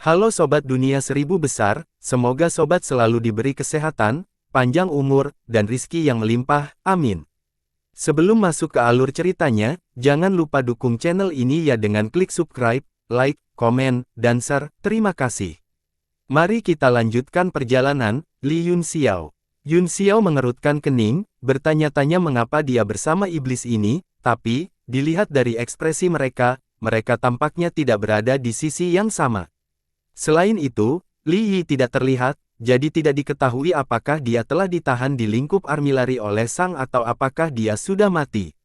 Halo Sobat Dunia Seribu Besar, semoga Sobat selalu diberi kesehatan, panjang umur, dan rizki yang melimpah, amin. Sebelum masuk ke alur ceritanya, jangan lupa dukung channel ini ya dengan klik subscribe, like, komen, dan share, terima kasih. Mari kita lanjutkan perjalanan, Li Yun Xiao. Yun Xiao mengerutkan kening, bertanya-tanya mengapa dia bersama iblis ini, tapi, dilihat dari ekspresi mereka tampaknya tidak berada di sisi yang sama. Selain itu, Li Yi tidak terlihat, jadi tidak diketahui apakah dia telah ditahan di lingkup armilari oleh Sang atau apakah dia sudah mati.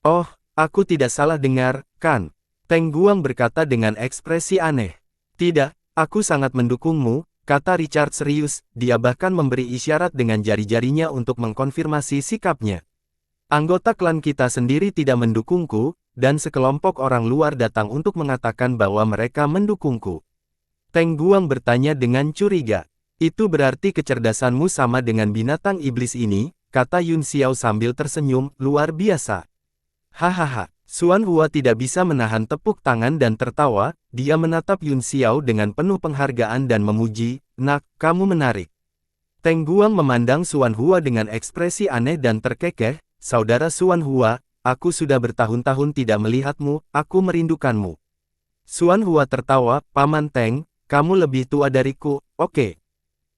Oh, aku tidak salah dengar, kan? Teng Guang berkata dengan ekspresi aneh. Tidak, aku sangat mendukungmu, kata Richard serius, dia bahkan memberi isyarat dengan jari-jarinya untuk mengkonfirmasi sikapnya. Anggota klan kita sendiri tidak mendukungku, dan sekelompok orang luar datang untuk mengatakan bahwa mereka mendukungku. Teng Guang bertanya dengan curiga. Itu berarti kecerdasanmu sama dengan binatang iblis ini, kata Yun Xiao sambil tersenyum, luar biasa. Hahaha, Xuan Hua tidak bisa menahan tepuk tangan dan tertawa, dia menatap Yun Xiao dengan penuh penghargaan dan memuji, nak, kamu menarik. Teng Guang memandang Xuan Hua dengan ekspresi aneh dan terkekeh, saudara Xuan Hua, aku sudah bertahun-tahun tidak melihatmu, aku merindukanmu. Xuan Hua tertawa, Paman Teng, kamu lebih tua dariku, oke.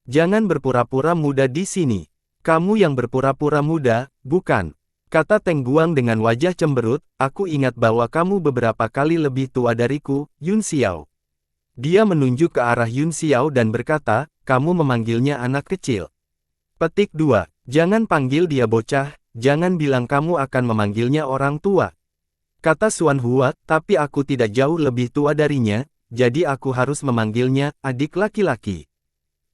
Jangan berpura-pura muda di sini. Kamu yang berpura-pura muda, bukan? Kata Teng Guang dengan wajah cemberut, aku ingat bahwa kamu beberapa kali lebih tua dariku, Yun Xiao. Dia menunjuk ke arah Yun Xiao dan berkata, kamu memanggilnya anak kecil. Petik 2. Jangan panggil dia bocah, jangan bilang kamu akan memanggilnya orang tua. Kata Xuan Hua, tapi aku tidak jauh lebih tua darinya, jadi aku harus memanggilnya adik laki-laki.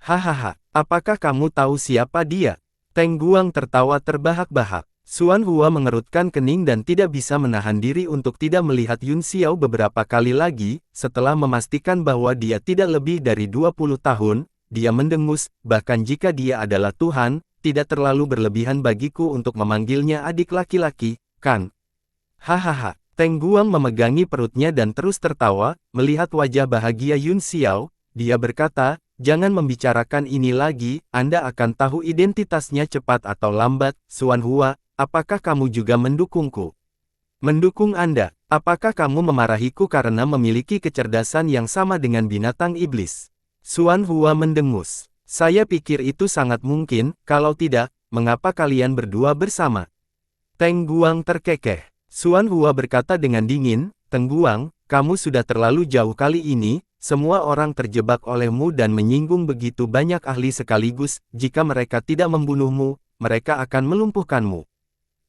Hahaha, apakah kamu tahu siapa dia? Teng Guang tertawa terbahak-bahak. Xuan Hua mengerutkan kening dan tidak bisa menahan diri untuk tidak melihat Yun Xiao beberapa kali lagi, setelah memastikan bahwa dia tidak lebih dari 20 tahun, dia mendengus, bahkan jika dia adalah Tuhan, tidak terlalu berlebihan bagiku untuk memanggilnya adik laki-laki, kan? Hahaha, Teng Guang memegangi perutnya dan terus tertawa, melihat wajah bahagia Yun Xiao, dia berkata, jangan membicarakan ini lagi, Anda akan tahu identitasnya cepat atau lambat, Xuan Hua, apakah kamu juga mendukungku? Mendukung Anda, apakah kamu memarahiku karena memiliki kecerdasan yang sama dengan binatang iblis? Xuan Hua mendengus. Saya pikir itu sangat mungkin, kalau tidak, mengapa kalian berdua bersama? Teng Guang terkekeh. Xuan Hua berkata dengan dingin, Teng Guang, kamu sudah terlalu jauh kali ini, semua orang terjebak olehmu dan menyinggung begitu banyak ahli sekaligus, jika mereka tidak membunuhmu, mereka akan melumpuhkanmu.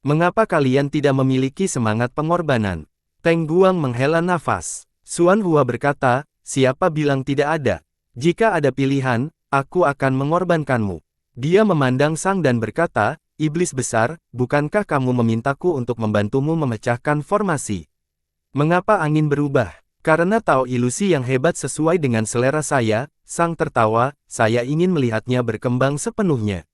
Mengapa kalian tidak memiliki semangat pengorbanan? Teng Guang menghela nafas. Xuan Hua berkata, siapa bilang tidak ada? Jika ada pilihan, aku akan mengorbankanmu. Dia memandang Sang dan berkata, iblis besar, bukankah kamu memintaku untuk membantumu memecahkan formasi? Mengapa angin berubah? Karena tahu ilusi yang hebat sesuai dengan selera saya, Sang tertawa, saya ingin melihatnya berkembang sepenuhnya.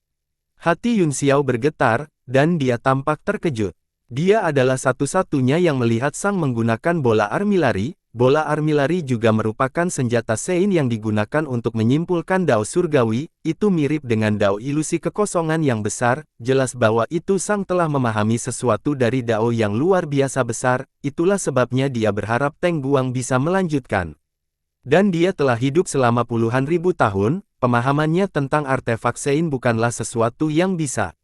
Hati Yun Xiao bergetar, dan dia tampak terkejut. Dia adalah satu-satunya yang melihat Sang menggunakan bola armilari. Bola armilari juga merupakan senjata Sein yang digunakan untuk menyimpulkan dao surgawi, itu mirip dengan dao ilusi kekosongan yang besar, jelas bahwa itu Sang telah memahami sesuatu dari dao yang luar biasa besar, itulah sebabnya dia berharap Teng Guang bisa melanjutkan. Dan dia telah hidup selama puluhan ribu tahun, pemahamannya tentang artefak Sein bukanlah sesuatu yang bisa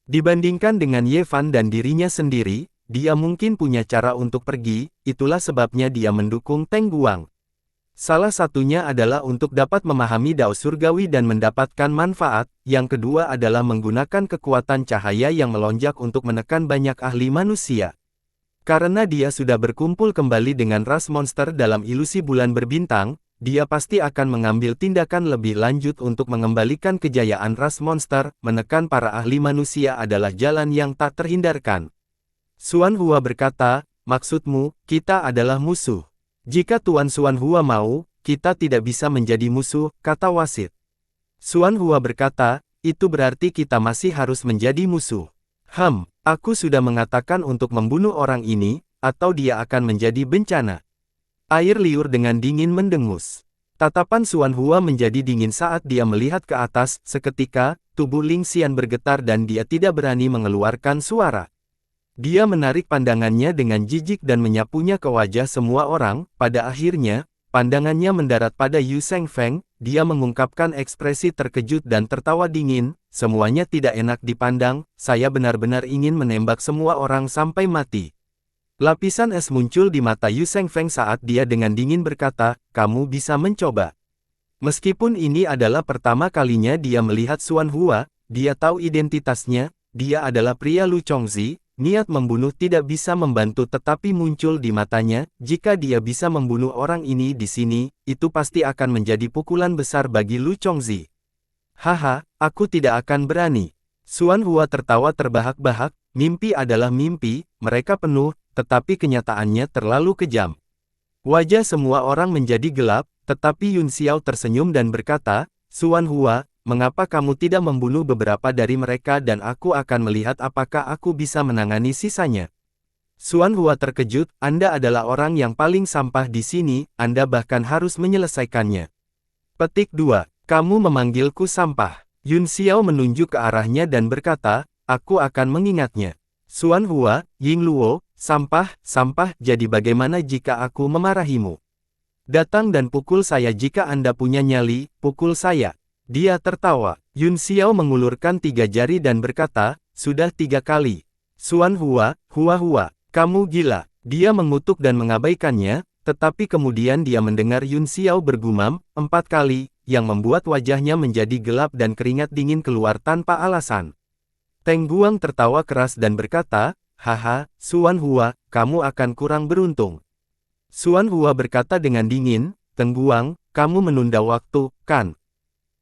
dibandingkan dengan Ye Fan dan dirinya sendiri. Dia mungkin punya cara untuk pergi, itulah sebabnya dia mendukung Teng Guang. Salah satunya adalah untuk dapat memahami dao surgawi dan mendapatkan manfaat, yang kedua adalah menggunakan kekuatan cahaya yang melonjak untuk menekan banyak ahli manusia. Karena dia sudah berkumpul kembali dengan ras monster dalam ilusi bulan berbintang, dia pasti akan mengambil tindakan lebih lanjut untuk mengembalikan kejayaan ras monster, menekan para ahli manusia adalah jalan yang tak terhindarkan. Xuan Hua berkata, maksudmu, kita adalah musuh. Jika Tuan Xuan Hua mau, kita tidak bisa menjadi musuh, kata wasit. Xuan Hua berkata, itu berarti kita masih harus menjadi musuh. Aku sudah mengatakan untuk membunuh orang ini, atau dia akan menjadi bencana. Air liur dengan dingin mendengus. Tatapan Xuan Hua menjadi dingin saat dia melihat ke atas. Seketika, tubuh Ling Xian bergetar dan dia tidak berani mengeluarkan suara. Dia menarik pandangannya dengan jijik dan menyapunya ke wajah semua orang. Pada akhirnya, pandangannya mendarat pada Yu Shengfeng. Dia mengungkapkan ekspresi terkejut dan tertawa dingin. Semuanya tidak enak dipandang. Saya benar-benar ingin menembak semua orang sampai mati. Lapisan es muncul di mata Yu Shengfeng saat dia dengan dingin berkata, kamu bisa mencoba. Meskipun ini adalah pertama kalinya dia melihat Xuan Hua, dia tahu identitasnya, dia adalah pria Lu Chongzi, niat membunuh tidak bisa membantu tetapi muncul di matanya, jika dia bisa membunuh orang ini di sini, itu pasti akan menjadi pukulan besar bagi Lu Chongzi. Haha, aku tidak akan berani. Xuan Hua tertawa terbahak-bahak, mimpi adalah mimpi, mereka penuh, tetapi kenyataannya terlalu kejam. Wajah semua orang menjadi gelap, tetapi Yun Xiao tersenyum dan berkata, Xuan Hua, mengapa kamu tidak membunuh beberapa dari mereka dan aku akan melihat apakah aku bisa menangani sisanya. Xuan Hua terkejut, Anda adalah orang yang paling sampah di sini, Anda bahkan harus menyelesaikannya. Petik 2. Kamu memanggilku sampah. Yun Xiao menunjuk ke arahnya dan berkata, aku akan mengingatnya. Xuan Hua, Ying Luo, sampah, jadi bagaimana jika aku memarahimu? Datang dan pukul saya jika Anda punya nyali, pukul saya. Dia tertawa. Yun Xiao mengulurkan 3 jari dan berkata, sudah 3 kali. Xuan Hua, kamu gila. Dia mengutuk dan mengabaikannya, tetapi kemudian dia mendengar Yun Xiao bergumam, 4 kali, yang membuat wajahnya menjadi gelap dan keringat dingin keluar tanpa alasan. Teng Guang tertawa keras dan berkata, haha, Xuan Hua, kamu akan kurang beruntung. Xuan Hua berkata dengan dingin, Teng Guang, kamu menunda waktu, kan?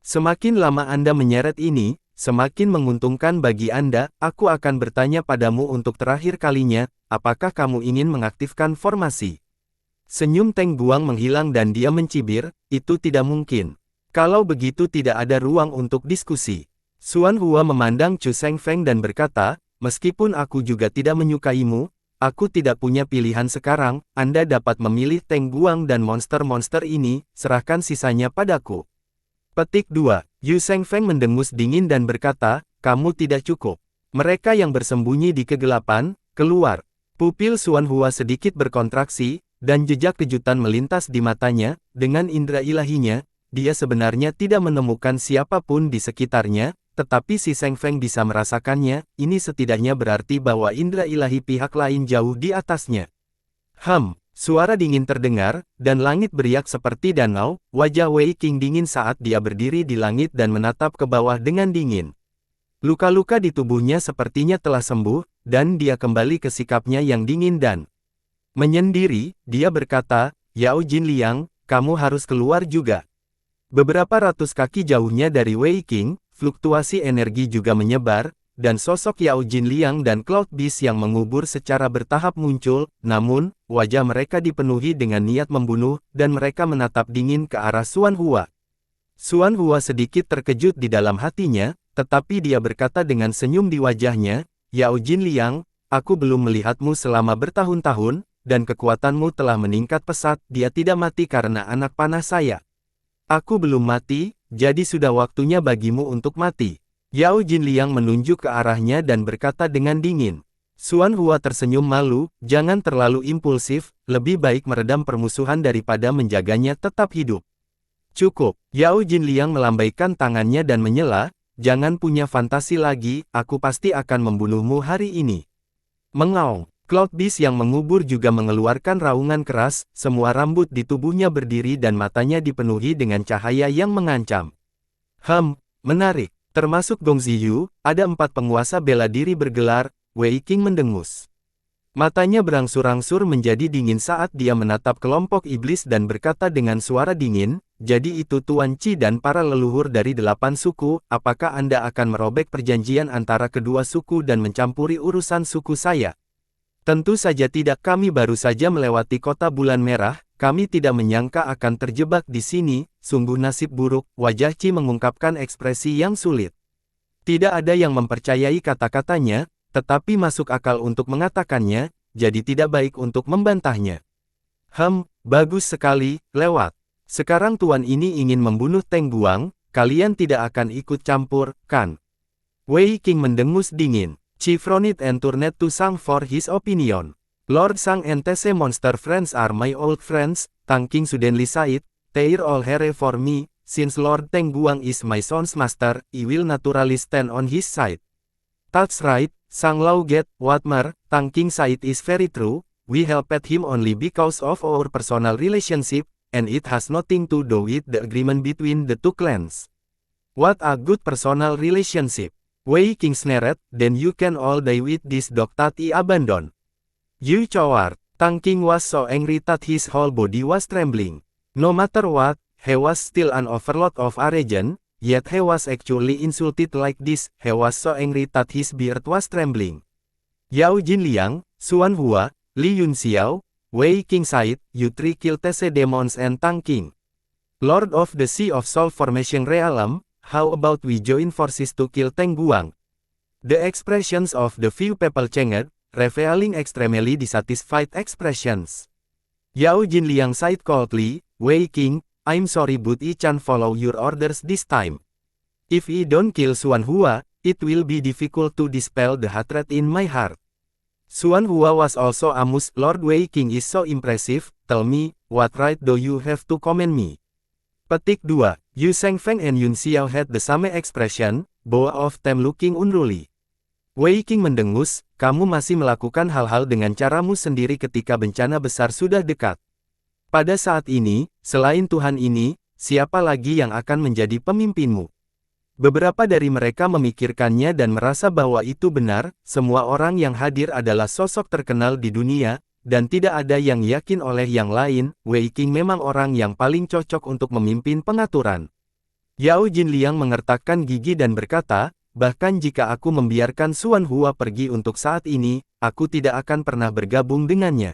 Semakin lama Anda menyeret ini, semakin menguntungkan bagi Anda, aku akan bertanya padamu untuk terakhir kalinya, apakah kamu ingin mengaktifkan formasi? Senyum Teng Guang menghilang dan dia mencibir, itu tidak mungkin. Kalau begitu tidak ada ruang untuk diskusi. Xuan Hua memandang Chu Shengfeng dan berkata, meskipun aku juga tidak menyukaimu, aku tidak punya pilihan sekarang, Anda dapat memilih Teng Guang dan monster-monster ini, serahkan sisanya padaku. Petik 2. Yu Shengfeng mendengus dingin dan berkata, kamu tidak cukup. Mereka yang bersembunyi di kegelapan, keluar. Pupil Xuan Hua sedikit berkontraksi, dan jejak kejutan melintas di matanya, dengan indera ilahinya, dia sebenarnya tidak menemukan siapapun di sekitarnya, tetapi si Shengfeng bisa merasakannya, ini setidaknya berarti bahwa indera ilahi pihak lain jauh di atasnya. Suara dingin terdengar, dan langit beriak seperti danau, wajah Wei Qing dingin saat dia berdiri di langit dan menatap ke bawah dengan dingin. Luka-luka di tubuhnya sepertinya telah sembuh, dan dia kembali ke sikapnya yang dingin dan menyendiri, dia berkata, Yao Jinliang, kamu harus keluar juga. Beberapa ratus kaki jauhnya dari Wei Qing, fluktuasi energi juga menyebar, dan sosok Yao Jinliang dan Cloud Beast yang mengubur secara bertahap muncul, namun, wajah mereka dipenuhi dengan niat membunuh, dan mereka menatap dingin ke arah Xuan Hua. Xuan Hua sedikit terkejut di dalam hatinya, tetapi dia berkata dengan senyum di wajahnya, Yao Jinliang, aku belum melihatmu selama bertahun-tahun, dan kekuatanmu telah meningkat pesat, dia tidak mati karena anak panah saya. Aku belum mati, jadi sudah waktunya bagimu untuk mati. Yao Jinliang menunjuk ke arahnya dan berkata dengan dingin. Xuan Hua tersenyum malu, jangan terlalu impulsif, lebih baik meredam permusuhan daripada menjaganya tetap hidup. Cukup, Yao Jinliang melambaikan tangannya dan menyela, jangan punya fantasi lagi, aku pasti akan membunuhmu hari ini. Mengaung. Cloud Beast yang mengubur juga mengeluarkan raungan keras, semua rambut di tubuhnya berdiri dan matanya dipenuhi dengan cahaya yang mengancam. Menarik. Termasuk Gong Ziyu, ada 4 penguasa bela diri bergelar, Wei Qing mendengus. Matanya berangsur-angsur menjadi dingin saat dia menatap kelompok iblis dan berkata dengan suara dingin, jadi itu Tuan Qi dan para leluhur dari 8 suku, apakah Anda akan merobek perjanjian antara kedua suku dan mencampuri urusan suku saya? Tentu saja tidak, kami baru saja melewati kota bulan merah, kami tidak menyangka akan terjebak di sini, sungguh nasib buruk, wajah Qi mengungkapkan ekspresi yang sulit. Tidak ada yang mempercayai kata-katanya, tetapi masuk akal untuk mengatakannya, jadi tidak baik untuk membantahnya. Bagus sekali, lewat. Sekarang tuan ini ingin membunuh Teng Guang, kalian tidak akan ikut campur, kan? Wei Qing mendengus dingin. Chief Ronit and turned to Sang for his opinion. Lord Sang and Tese monster friends are my old friends, Tang King suddenly said, they're all here for me, since Lord Teng Guang is my son's master, I will naturally stand on his side. That's right, Sang Lao get what mer, Tang King said is very true, we helped him only because of our personal relationship, and it has nothing to do with the agreement between the two clans. What a good personal relationship. Wei Qing snared, then you can all die with this dog that I abandoned. You coward. Tang King was so angry that his whole body was trembling. No matter what, he was still an overlord of a region, yet he was actually insulted like this. He was so angry that his beard was trembling. Yao Jinliang, Xuan Hua, Li Yunxiao, Wei Qing said, you three killed Tese demons and Tang King. Lord of the Sea of Soul Formation Realm, how about we join forces to kill Teng Guang? The expressions of the few people changed, revealing extremely dissatisfied expressions. Yao Jinliang said coldly, Wei Qing, I'm sorry but I can't follow your orders this time. If I don't kill Xuan Hua, it will be difficult to dispel the hatred in my heart. Xuan Hua was also amused. Lord Wei Qing is so impressive, tell me, what right do you have to commend me? Petik 2. Yu Shengfeng and Yun Xiao had the same expression, both of them looking unruly. Wei Qing mendengus, kamu masih melakukan hal-hal dengan caramu sendiri ketika bencana besar sudah dekat. Pada saat ini, selain Tuhan ini, siapa lagi yang akan menjadi pemimpinmu? Beberapa dari mereka memikirkannya dan merasa bahwa itu benar, semua orang yang hadir adalah sosok terkenal di dunia, dan tidak ada yang yakin oleh yang lain, Wei Qing memang orang yang paling cocok untuk memimpin pengaturan. Yao Jinliang mengertakkan gigi dan berkata, bahkan jika aku membiarkan Xuan Hua pergi untuk saat ini, aku tidak akan pernah bergabung dengannya.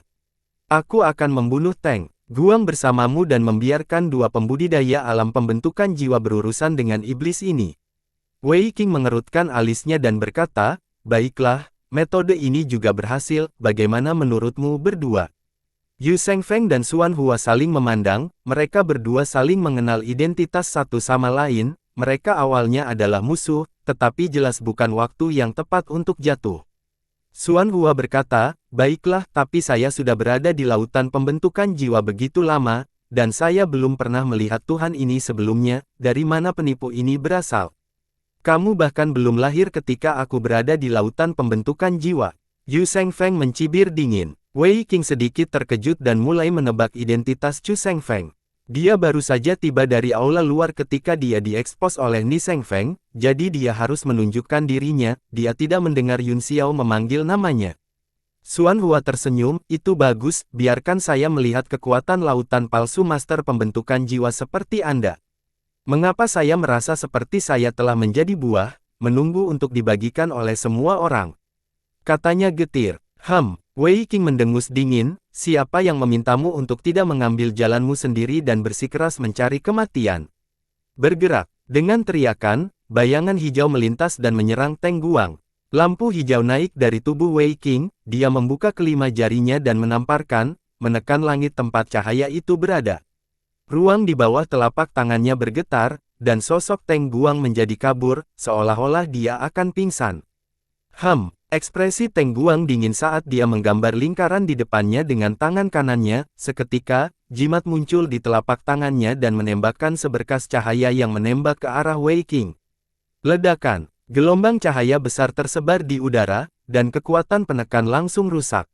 Aku akan membunuh Teng Guang bersamamu dan membiarkan dua pembudidaya alam pembentukan jiwa berurusan dengan iblis ini. Wei Qing mengerutkan alisnya dan berkata, baiklah, metode ini juga berhasil, bagaimana menurutmu berdua? Yu Shengfeng dan Xuan Hua saling memandang, mereka berdua saling mengenal identitas satu sama lain, mereka awalnya adalah musuh, tetapi jelas bukan waktu yang tepat untuk jatuh. Xuan Hua berkata, baiklah, tapi saya sudah berada di lautan pembentukan jiwa begitu lama, dan saya belum pernah melihat Tuhan ini sebelumnya, dari mana penipu ini berasal? Kamu bahkan belum lahir ketika aku berada di lautan pembentukan jiwa. Yu Shengfeng mencibir dingin. Wei Qing sedikit terkejut dan mulai menebak identitas Chu Shengfeng. Dia baru saja tiba dari aula luar ketika dia diekspos oleh Ni Shengfeng, jadi dia harus menunjukkan dirinya, dia tidak mendengar Yun Xiao memanggil namanya. Xuan Hua tersenyum, itu bagus, biarkan saya melihat kekuatan lautan palsu master pembentukan jiwa seperti Anda. Mengapa saya merasa seperti saya telah menjadi buah, menunggu untuk dibagikan oleh semua orang? Katanya getir. Wei Qing mendengus dingin, siapa yang memintamu untuk tidak mengambil jalanmu sendiri dan bersikeras mencari kematian? Bergerak. Dengan teriakan, bayangan hijau melintas dan menyerang Teng Guang. Lampu hijau naik dari tubuh Wei Qing, dia membuka kelima jarinya dan menamparkan, menekan langit tempat cahaya itu berada. Ruang di bawah telapak tangannya bergetar, dan sosok Teng Guang menjadi kabur, seolah-olah dia akan pingsan. Ekspresi Teng Guang dingin saat dia menggambar lingkaran di depannya dengan tangan kanannya, seketika, jimat muncul di telapak tangannya dan menembakkan seberkas cahaya yang menembak ke arah Wei Qing. Ledakan, gelombang cahaya besar tersebar di udara, dan kekuatan penekan langsung rusak.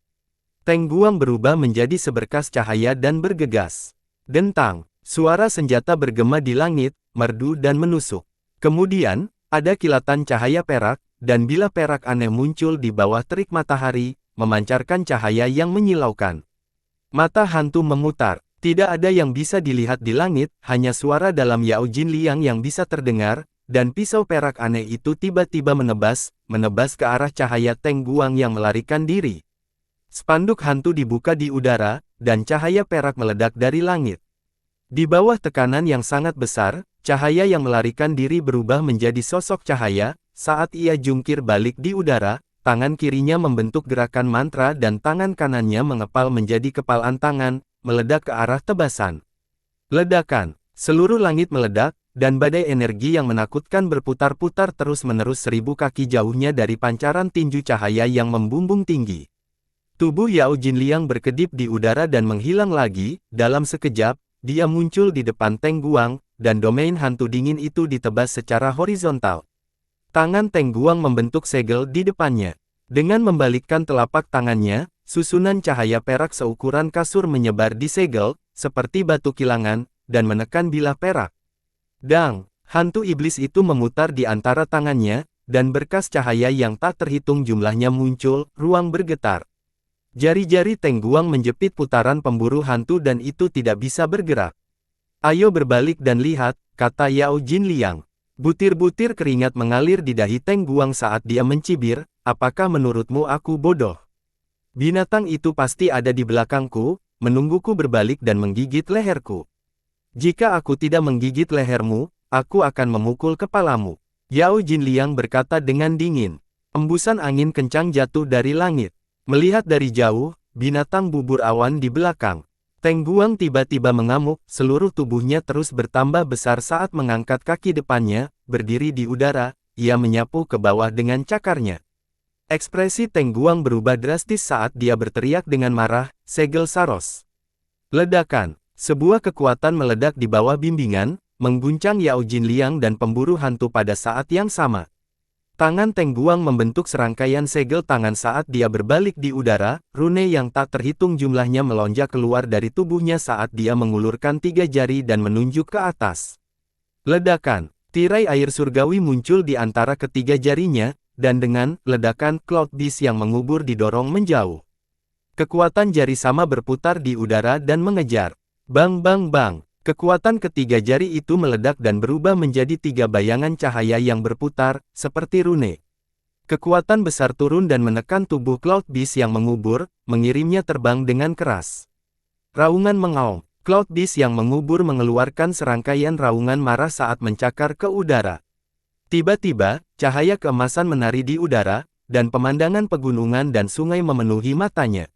Teng Guang berubah menjadi seberkas cahaya dan bergegas. Dentang, suara senjata bergema di langit, merdu dan menusuk. Kemudian, ada kilatan cahaya perak, dan bilah perak aneh muncul di bawah terik matahari, memancarkan cahaya yang menyilaukan. Mata hantu memutar, tidak ada yang bisa dilihat di langit, hanya suara dalam Yao Jinliang yang bisa terdengar, dan pisau perak aneh itu tiba-tiba menebas ke arah cahaya Teng Guang yang melarikan diri. Spanduk hantu dibuka di udara, dan cahaya perak meledak dari langit. Di bawah tekanan yang sangat besar, cahaya yang melarikan diri berubah menjadi sosok cahaya. Saat ia jungkir balik di udara, tangan kirinya membentuk gerakan mantra dan tangan kanannya mengepal menjadi kepalan tangan, meledak ke arah tebasan. Ledakan. Seluruh langit meledak, dan badai energi yang menakutkan berputar-putar terus-menerus 1000 kaki jauhnya dari pancaran tinju cahaya yang membumbung tinggi. Tubuh Yao Jinliang berkedip di udara dan menghilang lagi. Dalam sekejap, dia muncul di depan Teng Guang, dan domain hantu dingin itu ditebas secara horizontal. Tangan Teng Guang membentuk segel di depannya. Dengan membalikkan telapak tangannya, susunan cahaya perak seukuran kasur menyebar di segel, seperti batu kilangan, dan menekan bilah perak. Dang! Hantu iblis itu memutar di antara tangannya, dan berkas cahaya yang tak terhitung jumlahnya muncul, ruang bergetar. Jari-jari Teng Guang menjepit putaran pemburu hantu dan itu tidak bisa bergerak. Ayo berbalik dan lihat, kata Yao Jinliang. Butir-butir keringat mengalir di dahi Teng Guang saat dia mencibir, apakah menurutmu aku bodoh? Binatang itu pasti ada di belakangku, menungguku berbalik dan menggigit leherku. Jika aku tidak menggigit lehermu, aku akan memukul kepalamu. Yao Jinliang berkata dengan dingin. Embusan angin kencang jatuh dari langit. Melihat dari jauh, binatang bubur awan di belakang. Teng Guang tiba-tiba mengamuk, seluruh tubuhnya terus bertambah besar saat mengangkat kaki depannya, berdiri di udara, ia menyapu ke bawah dengan cakarnya. Ekspresi Teng Guang berubah drastis saat dia berteriak dengan marah, segel Saros. Ledakan. Sebuah kekuatan meledak di bawah bimbingan, mengguncang Yao Jinliang dan pemburu hantu pada saat yang sama. Tangan Teng Guang membentuk serangkaian segel tangan saat dia berbalik di udara, rune yang tak terhitung jumlahnya melonjak keluar dari tubuhnya saat dia mengulurkan 3 jari dan menunjuk ke atas. Ledakan. Tirai air surgawi muncul di antara ketiga jarinya, dan dengan ledakan Cloud Beast yang mengubur didorong menjauh. Kekuatan jari sama berputar di udara dan mengejar. Bang bang bang. Kekuatan ketiga jari itu meledak dan berubah menjadi 3 bayangan cahaya yang berputar, seperti rune. Kekuatan besar turun dan menekan tubuh Cloud Beast yang mengubur, mengirimnya terbang dengan keras. Raungan mengaum. Cloud Beast yang mengubur mengeluarkan serangkaian raungan marah saat mencakar ke udara. Tiba-tiba, cahaya keemasan menari di udara, dan pemandangan pegunungan dan sungai memenuhi matanya.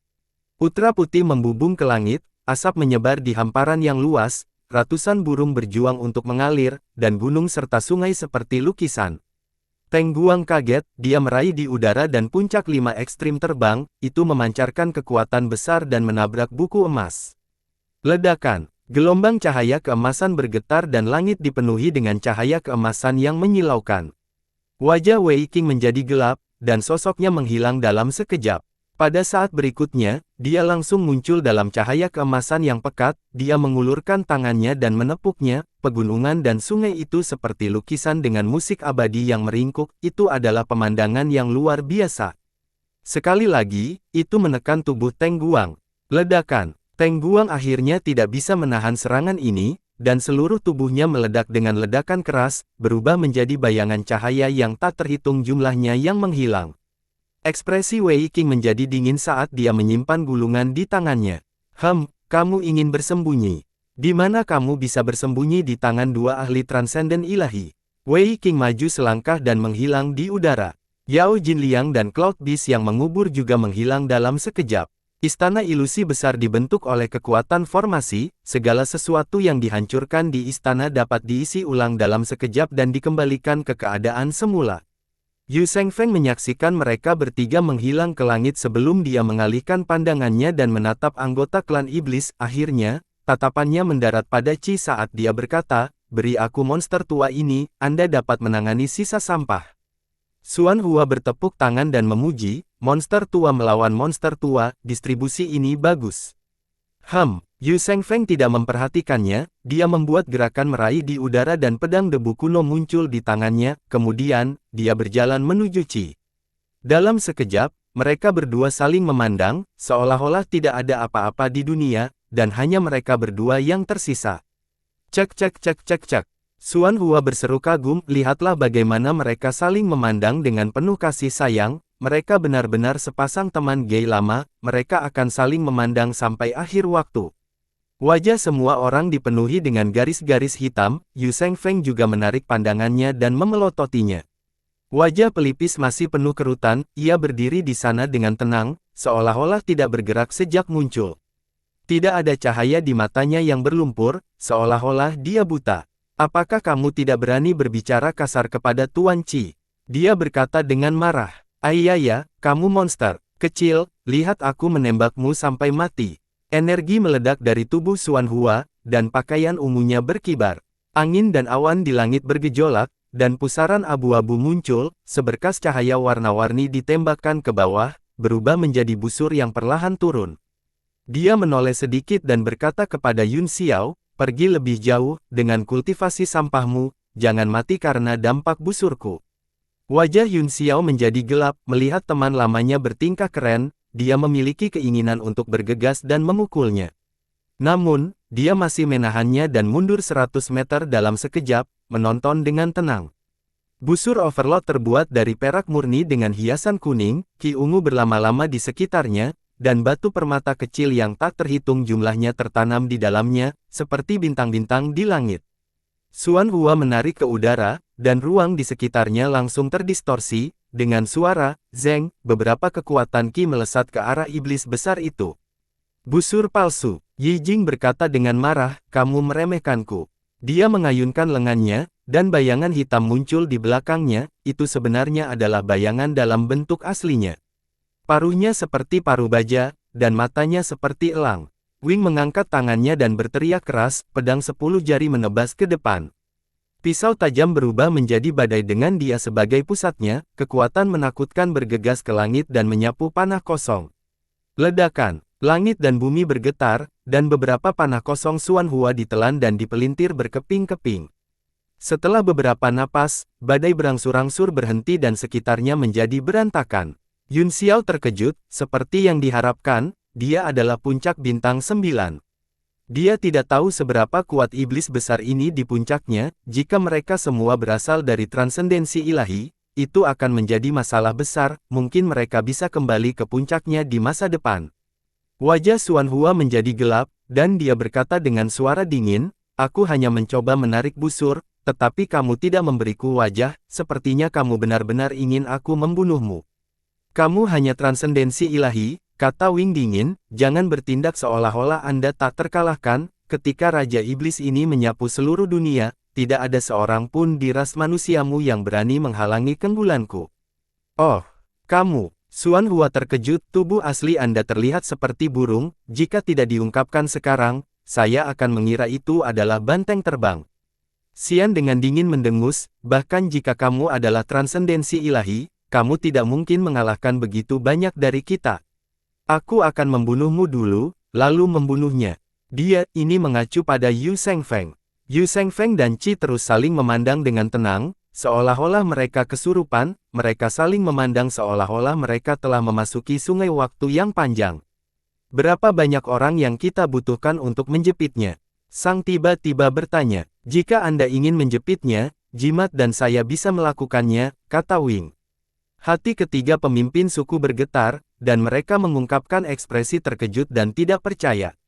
Putra putih membubung ke langit, asap menyebar di hamparan yang luas, ratusan burung berjuang untuk mengalir, dan gunung serta sungai seperti lukisan. Teng Guang kaget, dia meraih di udara dan puncak 5 ekstrim terbang, itu memancarkan kekuatan besar dan menabrak buku emas. Ledakan. Gelombang cahaya keemasan bergetar dan langit dipenuhi dengan cahaya keemasan yang menyilaukan. Wajah Wei Qing menjadi gelap, dan sosoknya menghilang dalam sekejap. Pada saat berikutnya, dia langsung muncul dalam cahaya keemasan yang pekat, dia mengulurkan tangannya dan menepuknya, pegunungan dan sungai itu seperti lukisan dengan musik abadi yang meringkuk, itu adalah pemandangan yang luar biasa. Sekali lagi, itu menekan tubuh Teng Guang. Ledakan. Teng Guang akhirnya tidak bisa menahan serangan ini, dan seluruh tubuhnya meledak dengan ledakan keras, berubah menjadi bayangan cahaya yang tak terhitung jumlahnya yang menghilang. Ekspresi Wei Qing menjadi dingin saat dia menyimpan gulungan di tangannya. Kamu ingin bersembunyi. Di mana kamu bisa bersembunyi di tangan 2 ahli transenden ilahi? Wei Qing maju selangkah dan menghilang di udara. Yao Jinliang dan Cloud Beast yang mengubur juga menghilang dalam sekejap. Istana ilusi besar dibentuk oleh kekuatan formasi, segala sesuatu yang dihancurkan di istana dapat diisi ulang dalam sekejap dan dikembalikan ke keadaan semula. Yu Shengfeng menyaksikan mereka bertiga menghilang ke langit sebelum dia mengalihkan pandangannya dan menatap anggota klan iblis. Akhirnya, tatapannya mendarat pada Qi saat dia berkata, beri aku monster tua ini, Anda dapat menangani sisa sampah. Xuan Hua bertepuk tangan dan memuji, monster tua melawan monster tua, distribusi ini bagus. Yu Shengfeng tidak memperhatikannya, dia membuat gerakan meraih di udara dan pedang debu kuno muncul di tangannya, kemudian, dia berjalan menuju Qi. Dalam sekejap, mereka berdua saling memandang, seolah-olah tidak ada apa-apa di dunia, dan hanya mereka berdua yang tersisa. Cek cek cek cek cek. Xuan Hua berseru kagum, lihatlah bagaimana mereka saling memandang dengan penuh kasih sayang, mereka benar-benar sepasang teman gay lama, mereka akan saling memandang sampai akhir waktu. Wajah semua orang dipenuhi dengan garis-garis hitam, Yu Shengfeng juga menarik pandangannya dan memelototinya. Wajah pelipis masih penuh kerutan, ia berdiri di sana dengan tenang, seolah-olah tidak bergerak sejak muncul. Tidak ada cahaya di matanya yang berlumpur, seolah-olah dia buta. Apakah kamu tidak berani berbicara kasar kepada Tuan Qi? Dia berkata dengan marah. Ayaya, kamu monster kecil, lihat aku menembakmu sampai mati. Energi meledak dari tubuh Xuan Hua, dan pakaian ungunya berkibar. Angin dan awan di langit bergejolak, dan pusaran abu-abu muncul, seberkas cahaya warna-warni ditembakkan ke bawah, berubah menjadi busur yang perlahan turun. Dia menoleh sedikit dan berkata kepada Yun Xiao, pergi lebih jauh, dengan kultivasi sampahmu, jangan mati karena dampak busurku. Wajah Yun Xiao menjadi gelap, melihat teman lamanya bertingkah keren, dia memiliki keinginan untuk bergegas dan memukulnya. Namun, dia masih menahannya dan mundur 100 meter dalam sekejap, menonton dengan tenang. Busur Overlord terbuat dari perak murni dengan hiasan kuning, ki ungu berlama-lama di sekitarnya, dan batu permata kecil yang tak terhitung jumlahnya tertanam di dalamnya, seperti bintang-bintang di langit. Xuan Hua menarik ke udara, dan ruang di sekitarnya langsung terdistorsi, dengan suara, zeng, beberapa kekuatan ki melesat ke arah iblis besar itu. Busur palsu, Yi Jing berkata dengan marah, kamu meremehkanku. Dia mengayunkan lengannya, dan bayangan hitam muncul di belakangnya, itu sebenarnya adalah bayangan dalam bentuk aslinya. Paruhnya seperti paruh baja, dan matanya seperti elang. Wing mengangkat tangannya dan berteriak keras, pedang 10 jari menebas ke depan. Pisau tajam berubah menjadi badai dengan dia sebagai pusatnya, kekuatan menakutkan bergegas ke langit dan menyapu panah kosong. Ledakan, langit dan bumi bergetar, dan beberapa panah kosong Xuan Hua ditelan dan dipelintir berkeping-keping. Setelah beberapa napas, badai berangsur-angsur berhenti dan sekitarnya menjadi berantakan. Yun Xiao terkejut, seperti yang diharapkan, dia adalah puncak bintang 9. Dia tidak tahu seberapa kuat iblis besar ini di puncaknya, jika mereka semua berasal dari transendensi ilahi, itu akan menjadi masalah besar, mungkin mereka bisa kembali ke puncaknya di masa depan. Wajah Xuan Hua menjadi gelap, dan dia berkata dengan suara dingin, aku hanya mencoba menarik busur, tetapi kamu tidak memberiku wajah, sepertinya kamu benar-benar ingin aku membunuhmu. Kamu hanya transendensi ilahi, kata Wing dingin, jangan bertindak seolah-olah Anda tak terkalahkan, ketika Raja Iblis ini menyapu seluruh dunia, tidak ada seorang pun di ras manusiamu yang berani menghalangi keunggulanku. Oh, kamu, Xuan Hua terkejut, tubuh asli Anda terlihat seperti burung, jika tidak diungkapkan sekarang, saya akan mengira itu adalah banteng terbang. Xian dengan dingin mendengus, bahkan jika kamu adalah transendensi ilahi, kamu tidak mungkin mengalahkan begitu banyak dari kita. Aku akan membunuhmu dulu, lalu membunuhnya. Dia ini mengacu pada Yu Shengfeng. Yu Shengfeng dan Qi terus saling memandang dengan tenang, seolah-olah mereka kesurupan, mereka saling memandang seolah-olah mereka telah memasuki sungai waktu yang panjang. Berapa banyak orang yang kita butuhkan untuk menjepitnya? Sang tiba-tiba bertanya, jika Anda ingin menjepitnya, jimat dan saya bisa melakukannya, kata Wing. Hati ketiga pemimpin suku bergetar, dan mereka mengungkapkan ekspresi terkejut dan tidak percaya.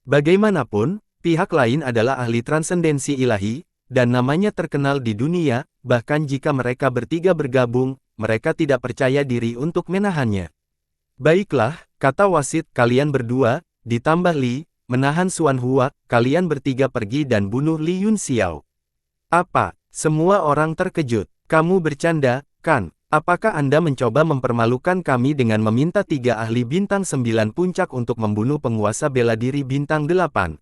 Bagaimanapun, pihak lain adalah ahli transendensi ilahi, dan namanya terkenal di dunia, bahkan jika mereka bertiga bergabung, mereka tidak percaya diri untuk menahannya. Baiklah, kata wasit, kalian berdua, ditambah Li, menahan Xuan Hua, kalian bertiga pergi dan bunuh Li Yun Xiao. Apa? Semua orang terkejut. Kamu bercanda, kan? Apakah Anda mencoba mempermalukan kami dengan meminta 3 ahli bintang 9 puncak untuk membunuh penguasa bela diri bintang 8?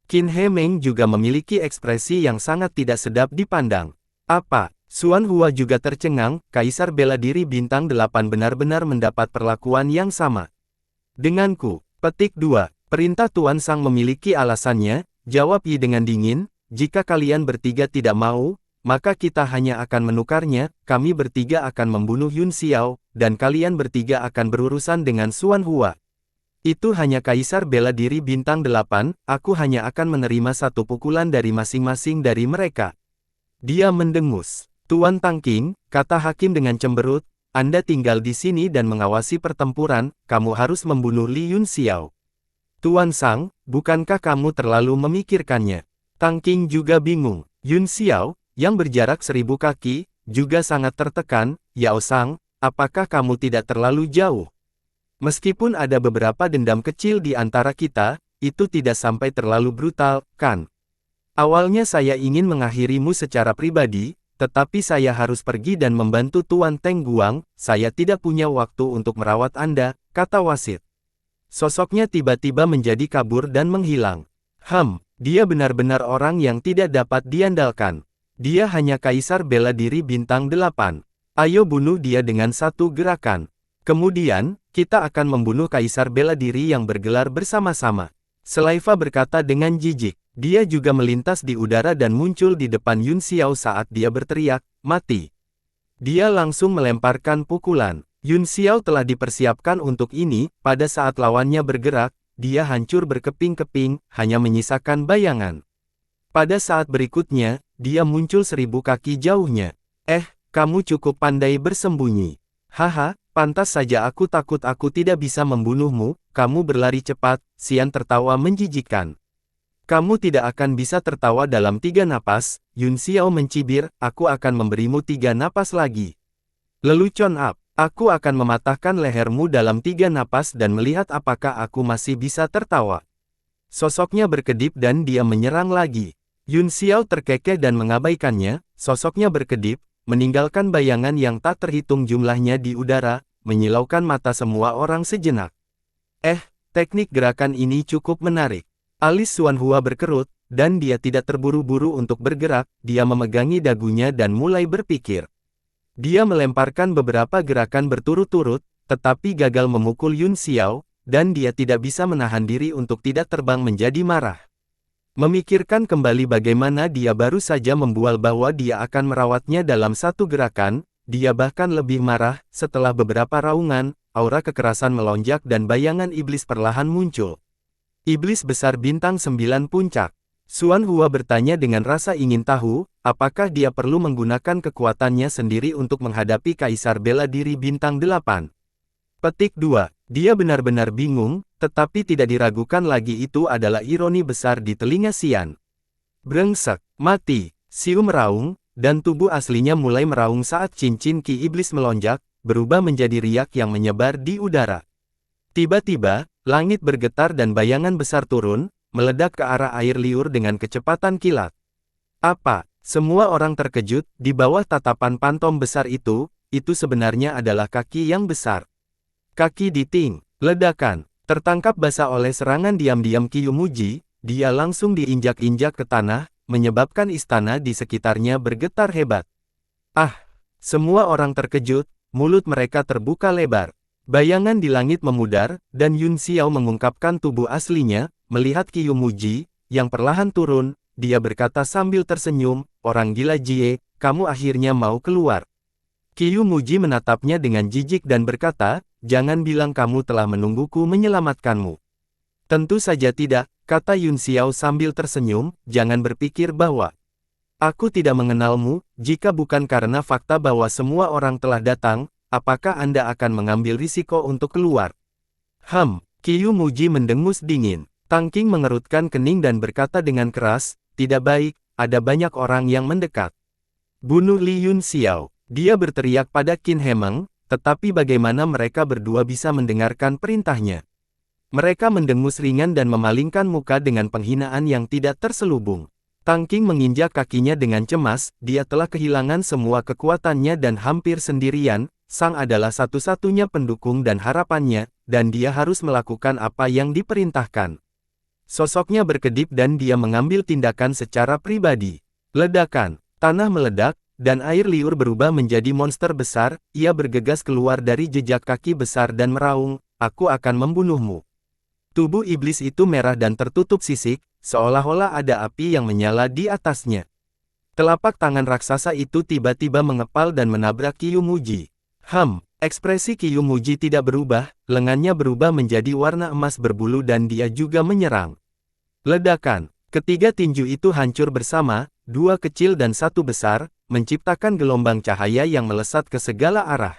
Qin He Meng juga memiliki ekspresi yang sangat tidak sedap dipandang. Apa? Xuan Hua juga tercengang, Kaisar bela diri bintang 8 benar-benar mendapat perlakuan yang sama denganku. Petik 2. Perintah Tuan Sang memiliki alasannya, jawab Yi dengan dingin, jika kalian bertiga tidak mau, maka kita hanya akan menukarnya, kami bertiga akan membunuh Yun Xiao, dan kalian bertiga akan berurusan dengan Xuan Hua. Itu hanya Kaisar bela diri bintang 8, aku hanya akan menerima satu pukulan dari masing-masing dari mereka. Dia mendengus. Tuan Tangking, kata Hakim dengan cemberut, Anda tinggal di sini dan mengawasi pertempuran, kamu harus membunuh Li Yun Xiao. Tuan Sang, bukankah kamu terlalu memikirkannya? Tangking juga bingung. Yun Xiao, yang berjarak 1000 kaki, juga sangat tertekan, Yao Sang, apakah kamu tidak terlalu jauh? Meskipun ada beberapa dendam kecil di antara kita, itu tidak sampai terlalu brutal, kan? Awalnya saya ingin mengakhirimu secara pribadi, tetapi saya harus pergi dan membantu Tuan Teng Guang, saya tidak punya waktu untuk merawat Anda, kata wasit. Sosoknya tiba-tiba menjadi kabur dan menghilang. Dia benar-benar orang yang tidak dapat diandalkan. Dia hanya kaisar bela diri bintang 8. Ayo bunuh dia dengan satu gerakan. Kemudian, kita akan membunuh kaisar bela diri yang bergelar bersama-sama. Sliva berkata dengan jijik. Dia juga melintas di udara dan muncul di depan Yun Xiao saat dia berteriak, mati. Dia langsung melemparkan pukulan. Yun Xiao telah dipersiapkan untuk ini, pada saat lawannya bergerak, dia hancur berkeping-keping, hanya menyisakan bayangan. Pada saat berikutnya, dia muncul 1000 kaki jauhnya. Kamu cukup pandai bersembunyi. Haha, pantas saja aku takut aku tidak bisa membunuhmu, kamu berlari cepat, Xian tertawa menjijikkan. Kamu tidak akan bisa tertawa dalam 3 napas, Yun Xiao mencibir, aku akan memberimu 3 napas lagi. Lelucon up, aku akan mematahkan lehermu dalam 3 napas dan melihat apakah aku masih bisa tertawa. Sosoknya berkedip dan dia menyerang lagi. Yun Xiao terkekeh dan mengabaikannya, sosoknya berkedip, meninggalkan bayangan yang tak terhitung jumlahnya di udara, menyilaukan mata semua orang sejenak. Teknik gerakan ini cukup menarik. Alis Xuanhua berkerut, dan dia tidak terburu-buru untuk bergerak, dia memegangi dagunya dan mulai berpikir. Dia melemparkan beberapa gerakan berturut-turut, tetapi gagal memukul Yun Xiao, dan dia tidak bisa menahan diri untuk tidak terbang menjadi marah. Memikirkan kembali bagaimana dia baru saja membual bahwa dia akan merawatnya dalam satu gerakan, dia bahkan lebih marah, setelah beberapa raungan, aura kekerasan melonjak dan bayangan iblis perlahan muncul. Iblis besar bintang 9 puncak. Xuanhua bertanya dengan rasa ingin tahu, apakah dia perlu menggunakan kekuatannya sendiri untuk menghadapi kaisar bela diri bintang 8. Petik 2. Dia benar-benar bingung, tetapi tidak diragukan lagi itu adalah ironi besar di telinga Xian. Brengsek, mati, Xiu meraung, dan tubuh aslinya mulai meraung saat cincin ki iblis melonjak, berubah menjadi riak yang menyebar di udara. Tiba-tiba, langit bergetar dan bayangan besar turun, meledak ke arah air liur dengan kecepatan kilat. Apa? Semua orang terkejut, di bawah tatapan pantom besar itu sebenarnya adalah kaki yang besar. Kaki Diting, ledakan, tertangkap basah oleh serangan diam-diam Kyumuji, dia langsung diinjak-injak ke tanah, menyebabkan istana di sekitarnya bergetar hebat. Semua orang terkejut, mulut mereka terbuka lebar. Bayangan di langit memudar, dan Yun Xiao mengungkapkan tubuh aslinya, melihat Kyumuji, yang perlahan turun, dia berkata sambil tersenyum, orang gila Jie, kamu akhirnya mau keluar. Kyumuji menatapnya dengan jijik dan berkata, jangan bilang kamu telah menungguku menyelamatkanmu. Tentu saja tidak, kata Yun Xiao sambil tersenyum, jangan berpikir bahwa aku tidak mengenalmu, jika bukan karena fakta bahwa semua orang telah datang, apakah Anda akan mengambil risiko untuk keluar? Kyumuji mendengus dingin. Tang Qing mengerutkan kening dan berkata dengan keras, tidak baik, ada banyak orang yang mendekat. Bunuh Li Yun Xiao. Dia berteriak pada Qin Hemeng, tetapi bagaimana mereka berdua bisa mendengarkan perintahnya? Mereka mendengus ringan dan memalingkan muka dengan penghinaan yang tidak terselubung. Tang Qing menginjak kakinya dengan cemas, dia telah kehilangan semua kekuatannya dan hampir sendirian, Sang adalah satu-satunya pendukung dan harapannya, dan dia harus melakukan apa yang diperintahkan. Sosoknya berkedip dan dia mengambil tindakan secara pribadi. Ledakan, tanah meledak, dan air liur berubah menjadi monster besar, ia bergegas keluar dari jejak kaki besar dan meraung, aku akan membunuhmu. Tubuh iblis itu merah dan tertutup sisik, seolah-olah ada api yang menyala di atasnya. Telapak tangan raksasa itu tiba-tiba mengepal dan menabrak Kyumuji. Ekspresi Kyumuji tidak berubah, lengannya berubah menjadi warna emas berbulu dan dia juga menyerang. Ledakan, ketiga tinju itu hancur bersama, 2 kecil dan 1 besar, menciptakan gelombang cahaya yang melesat ke segala arah.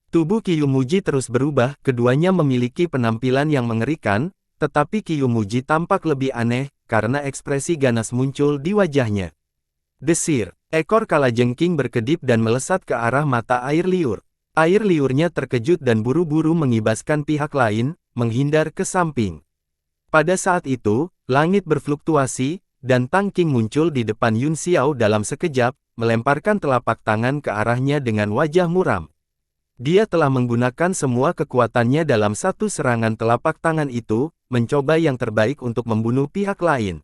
Tubuh Kyumuji terus berubah, keduanya memiliki penampilan yang mengerikan, tetapi Kyumuji tampak lebih aneh, karena ekspresi ganas muncul di wajahnya. Desir, ekor kalajengking berkedip dan melesat ke arah mata air liur. Air liurnya terkejut dan buru-buru mengibaskan pihak lain, menghindar ke samping. Pada saat itu, langit berfluktuasi, dan Tang Qing muncul di depan Yun Xiao dalam sekejap, melemparkan telapak tangan ke arahnya dengan wajah muram. Dia telah menggunakan semua kekuatannya dalam satu serangan telapak tangan itu, mencoba yang terbaik untuk membunuh pihak lain.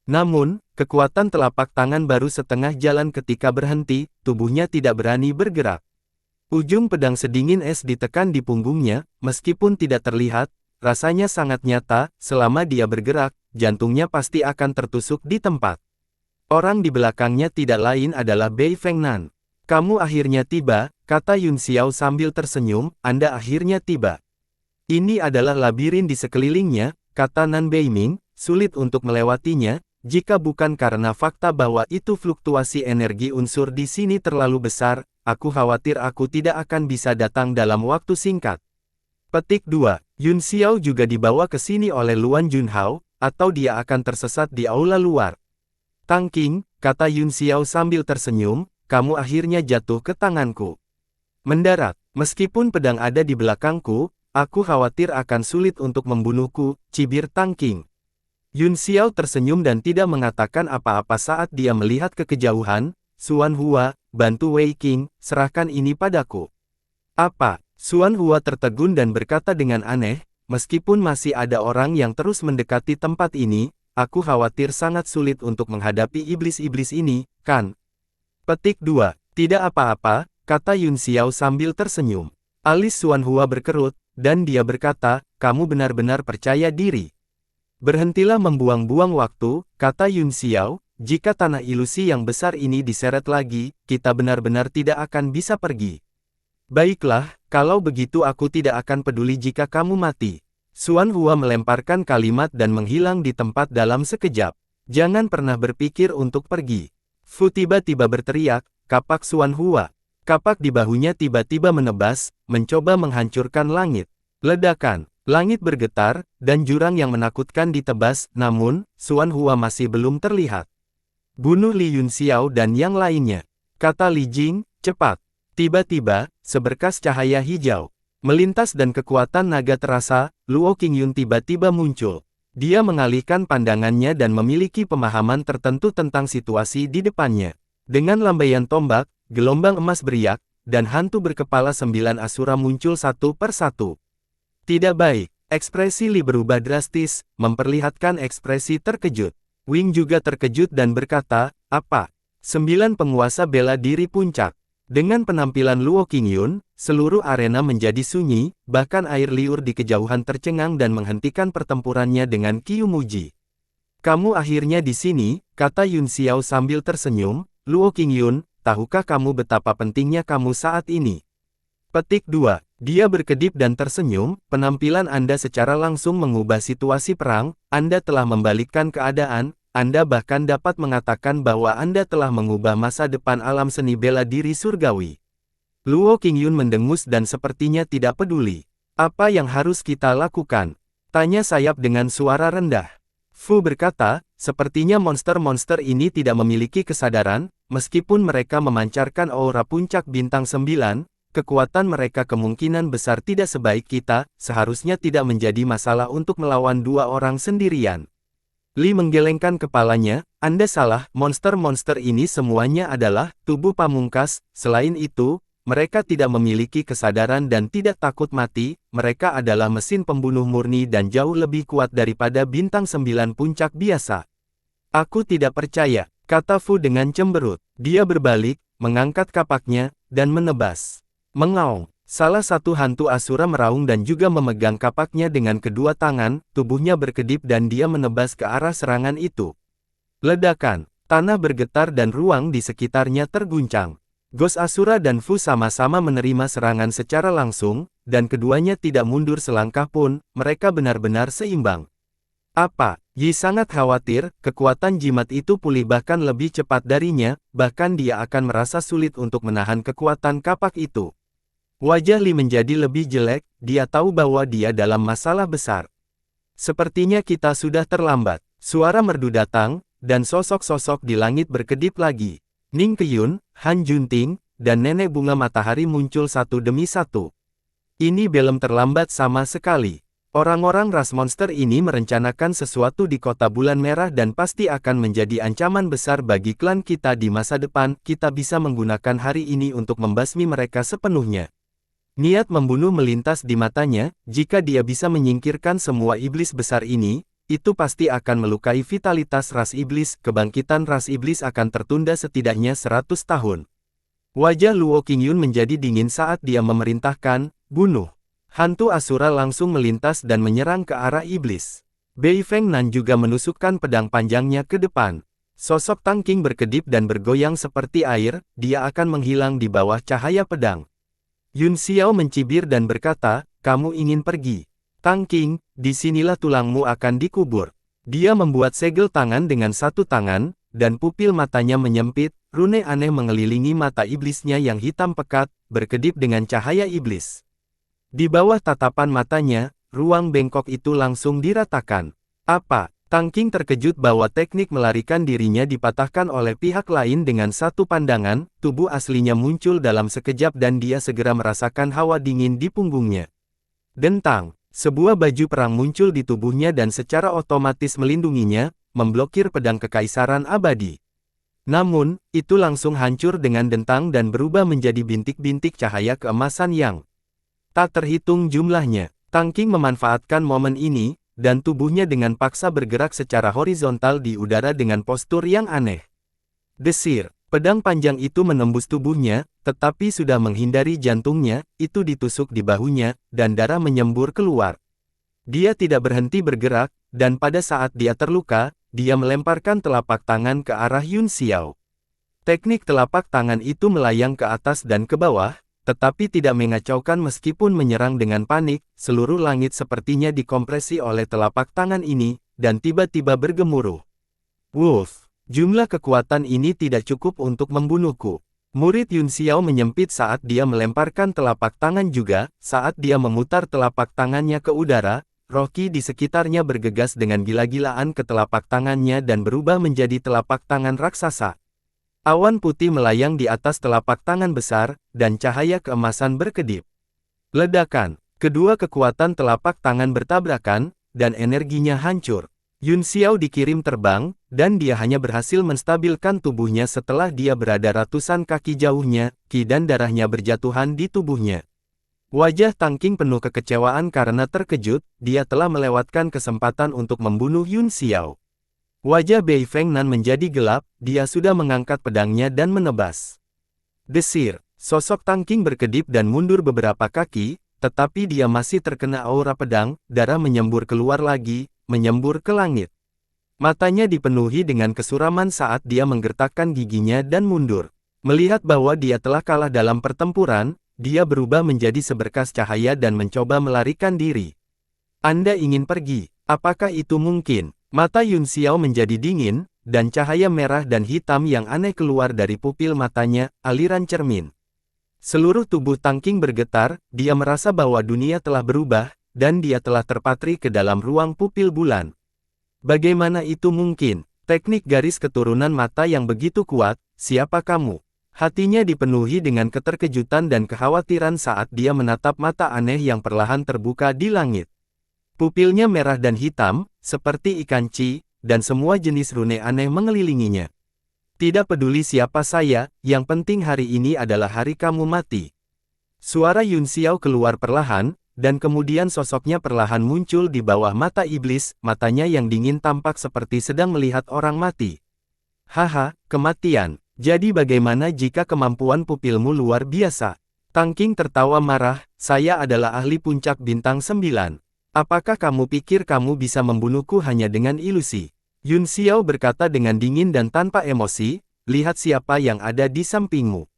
Namun, kekuatan telapak tangan baru setengah jalan ketika berhenti, tubuhnya tidak berani bergerak. Ujung pedang sedingin es ditekan di punggungnya, meskipun tidak terlihat, rasanya sangat nyata, selama dia bergerak, jantungnya pasti akan tertusuk di tempat. Orang di belakangnya tidak lain adalah Bei Fengnan. Kamu akhirnya tiba, kata Yun Xiao sambil tersenyum, Anda akhirnya tiba. Ini adalah labirin di sekelilingnya, kata Nan Beiming, sulit untuk melewatinya, jika bukan karena fakta bahwa itu fluktuasi energi unsur di sini terlalu besar, aku khawatir aku tidak akan bisa datang dalam waktu singkat. Petik 2. Yun Xiao juga dibawa ke sini oleh Luan Junhao, atau dia akan tersesat di aula luar. Tang Qing, kata Yun Xiao sambil tersenyum, kamu akhirnya jatuh ke tanganku. Mendarat, meskipun pedang ada di belakangku, aku khawatir akan sulit untuk membunuhku, cibir Tang Qing. Yun Xiao tersenyum dan tidak mengatakan apa-apa saat dia melihat ke kejauhan. Xuan Hua, bantu Wei Qing, serahkan ini padaku. Apa? Xuan Hua tertegun dan berkata dengan aneh, meskipun masih ada orang yang terus mendekati tempat ini, aku khawatir sangat sulit untuk menghadapi iblis-iblis ini, kan? Petik 2. Tidak apa-apa, kata Yun Xiao sambil tersenyum. Alis Xuan Hua berkerut, dan dia berkata, kamu benar-benar percaya diri. Berhentilah membuang-buang waktu, kata Yun Xiao, jika tanah ilusi yang besar ini diseret lagi, kita benar-benar tidak akan bisa pergi. Baiklah, kalau begitu aku tidak akan peduli jika kamu mati. Xuan Hua melemparkan kalimat dan menghilang di tempat dalam sekejap. Jangan pernah berpikir untuk pergi. Fu tiba-tiba berteriak, kapak Xuan Hua. Kapak di bahunya tiba-tiba menebas, mencoba menghancurkan langit. Ledakan, langit bergetar, dan jurang yang menakutkan ditebas, namun, Xuan Hua masih belum terlihat. Bunuh Li Yun Xiao dan yang lainnya, kata Li Jing, cepat. Tiba-tiba, seberkas cahaya hijau melintas dan kekuatan naga terasa, Luo Qingyun tiba-tiba muncul. Dia mengalihkan pandangannya dan memiliki pemahaman tertentu tentang situasi di depannya. Dengan lambaian tombak, gelombang emas beriak, dan hantu berkepala 9 asura muncul satu per satu. Tidak baik, ekspresi Li berubah drastis, memperlihatkan ekspresi terkejut. Wing juga terkejut dan berkata, apa? 9 penguasa bela diri puncak. Dengan penampilan Luo Qingyun, seluruh arena menjadi sunyi, bahkan air liur di kejauhan tercengang dan menghentikan pertempurannya dengan Qiu Muji. Kamu akhirnya di sini, kata Yun Xiao sambil tersenyum, Luo Qingyun, tahukah kamu betapa pentingnya kamu saat ini? Petik 2. Dia berkedip dan tersenyum, penampilan Anda secara langsung mengubah situasi perang, Anda telah membalikkan keadaan, Anda bahkan dapat mengatakan bahwa Anda telah mengubah masa depan alam seni bela diri surgawi. Luo Qingyun mendengus dan sepertinya tidak peduli. Apa yang harus kita lakukan? Tanya sayap dengan suara rendah. Fu berkata, sepertinya monster-monster ini tidak memiliki kesadaran, meskipun mereka memancarkan aura puncak bintang 9, kekuatan mereka kemungkinan besar tidak sebaik kita, seharusnya tidak menjadi masalah untuk melawan 2 orang sendirian. Li menggelengkan kepalanya, Anda salah, monster-monster ini semuanya adalah tubuh pamungkas, selain itu, mereka tidak memiliki kesadaran dan tidak takut mati, mereka adalah mesin pembunuh murni dan jauh lebih kuat daripada bintang 9 puncak biasa. Aku tidak percaya, kata Fu dengan cemberut. Dia berbalik, mengangkat kapaknya, dan menebas. Mengaung. Salah satu hantu asura meraung dan juga memegang kapaknya dengan kedua tangan, tubuhnya berkedip dan dia menebas ke arah serangan itu. Ledakan, tanah bergetar dan ruang di sekitarnya terguncang. Ghost Asura dan Fu sama-sama menerima serangan secara langsung, dan keduanya tidak mundur selangkah pun, mereka benar-benar seimbang. Apa? Yi sangat khawatir, kekuatan jimat itu pulih bahkan lebih cepat darinya, bahkan dia akan merasa sulit untuk menahan kekuatan kapak itu. Wajah Li menjadi lebih jelek, dia tahu bahwa dia dalam masalah besar. Sepertinya kita sudah terlambat. Suara merdu datang, dan sosok-sosok di langit berkedip lagi. Ning Qiyun, Han Junting, dan Nenek Bunga Matahari muncul satu demi satu. Ini belum terlambat sama sekali. Orang-orang ras monster ini merencanakan sesuatu di kota bulan merah dan pasti akan menjadi ancaman besar bagi klan kita di masa depan. Kita bisa menggunakan hari ini untuk membasmi mereka sepenuhnya. Niat membunuh melintas di matanya. Jika dia bisa menyingkirkan semua iblis besar ini, itu pasti akan melukai vitalitas ras iblis. Kebangkitan ras iblis akan tertunda setidaknya 100 tahun. Wajah Luo Qingyun menjadi dingin saat dia memerintahkan, bunuh. Hantu Asura langsung melintas dan menyerang ke arah iblis. Bei Fengnan juga menusukkan pedang panjangnya ke depan. Sosok Tang Qing berkedip dan bergoyang seperti air, dia akan menghilang di bawah cahaya pedang. Yun Xiao mencibir dan berkata, kamu ingin pergi. Tang Qing, disinilah tulangmu akan dikubur. Dia membuat segel tangan dengan satu tangan, dan pupil matanya menyempit, rune aneh mengelilingi mata iblisnya yang hitam pekat, berkedip dengan cahaya iblis. Di bawah tatapan matanya, ruang bengkok itu langsung diratakan. Apa? Tang Qing terkejut bahwa teknik melarikan dirinya dipatahkan oleh pihak lain dengan satu pandangan, tubuh aslinya muncul dalam sekejap dan dia segera merasakan hawa dingin di punggungnya. Dentang, sebuah baju perang muncul di tubuhnya dan secara otomatis melindunginya, memblokir pedang kekaisaran abadi. Namun, itu langsung hancur dengan dentang dan berubah menjadi bintik-bintik cahaya keemasan yang tak terhitung jumlahnya. Tang Qing memanfaatkan momen ini, dan tubuhnya dengan paksa bergerak secara horizontal di udara dengan postur yang aneh. Desir, pedang panjang itu menembus tubuhnya, tetapi sudah menghindari jantungnya, itu ditusuk di bahunya, dan darah menyembur keluar. Dia tidak berhenti bergerak, dan pada saat dia terluka, dia melemparkan telapak tangan ke arah Yun Xiao. Teknik telapak tangan itu melayang ke atas dan ke bawah, tetapi tidak mengacaukan meskipun menyerang dengan panik. Seluruh langit sepertinya dikompresi oleh telapak tangan ini, dan tiba-tiba bergemuruh. Wolf, jumlah kekuatan ini tidak cukup untuk membunuhku. Murid Yun Xiao menyempit saat dia melemparkan telapak tangan juga. Saat dia memutar telapak tangannya ke udara, roh Qi di sekitarnya bergegas dengan gila-gilaan ke telapak tangannya dan berubah menjadi telapak tangan raksasa. Awan putih melayang di atas telapak tangan besar, dan cahaya keemasan berkedip. Ledakan, kedua kekuatan telapak tangan bertabrakan, dan energinya hancur. Yun Xiao dikirim terbang, dan dia hanya berhasil menstabilkan tubuhnya setelah dia berada ratusan kaki jauhnya, Qi dan darahnya berjatuhan di tubuhnya. Wajah Tang Qing penuh kekecewaan karena terkejut, dia telah melewatkan kesempatan untuk membunuh Yun Xiao. Wajah Bei Fengnan menjadi gelap, dia sudah mengangkat pedangnya dan menebas. Desir, sosok Tang Qing berkedip dan mundur beberapa kaki, tetapi dia masih terkena aura pedang, darah menyembur keluar lagi, menyembur ke langit. Matanya dipenuhi dengan kesuraman saat dia menggertakkan giginya dan mundur. Melihat bahwa dia telah kalah dalam pertempuran, dia berubah menjadi seberkas cahaya dan mencoba melarikan diri. Anda ingin pergi? Apakah itu mungkin? Mata Yun Xiao menjadi dingin, dan cahaya merah dan hitam yang aneh keluar dari pupil matanya, aliran cermin. Seluruh tubuh Tang Qing bergetar, dia merasa bahwa dunia telah berubah, dan dia telah terpatri ke dalam ruang pupil bulan. Bagaimana itu mungkin? Teknik garis keturunan mata yang begitu kuat, siapa kamu? Hatinya dipenuhi dengan keterkejutan dan kekhawatiran saat dia menatap mata aneh yang perlahan terbuka di langit. Pupilnya merah dan hitam, seperti ikan Qi, dan semua jenis rune aneh mengelilinginya. Tidak peduli siapa saya, yang penting hari ini adalah hari kamu mati. Suara Yun Xiao keluar perlahan, dan kemudian sosoknya perlahan muncul di bawah mata iblis, matanya yang dingin tampak seperti sedang melihat orang mati. Haha, kematian. Jadi bagaimana jika kemampuan pupilmu luar biasa? Tang Qing tertawa marah, saya adalah ahli puncak bintang 9. Apakah kamu pikir kamu bisa membunuhku hanya dengan ilusi? Yun Xiao berkata dengan dingin dan tanpa emosi, lihat siapa yang ada di sampingmu.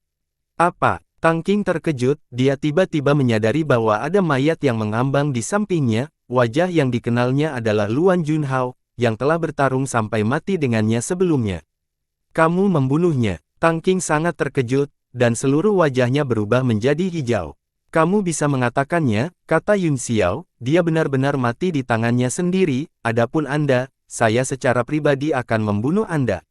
Apa? Tang Qing terkejut, dia tiba-tiba menyadari bahwa ada mayat yang mengambang di sampingnya, wajah yang dikenalnya adalah Luan Junhao, yang telah bertarung sampai mati dengannya sebelumnya. Kamu membunuhnya. Tang Qing sangat terkejut, dan seluruh wajahnya berubah menjadi hijau. Kamu bisa mengatakannya, kata Yun Xiao, dia benar-benar mati di tangannya sendiri, adapun Anda, saya secara pribadi akan membunuh Anda.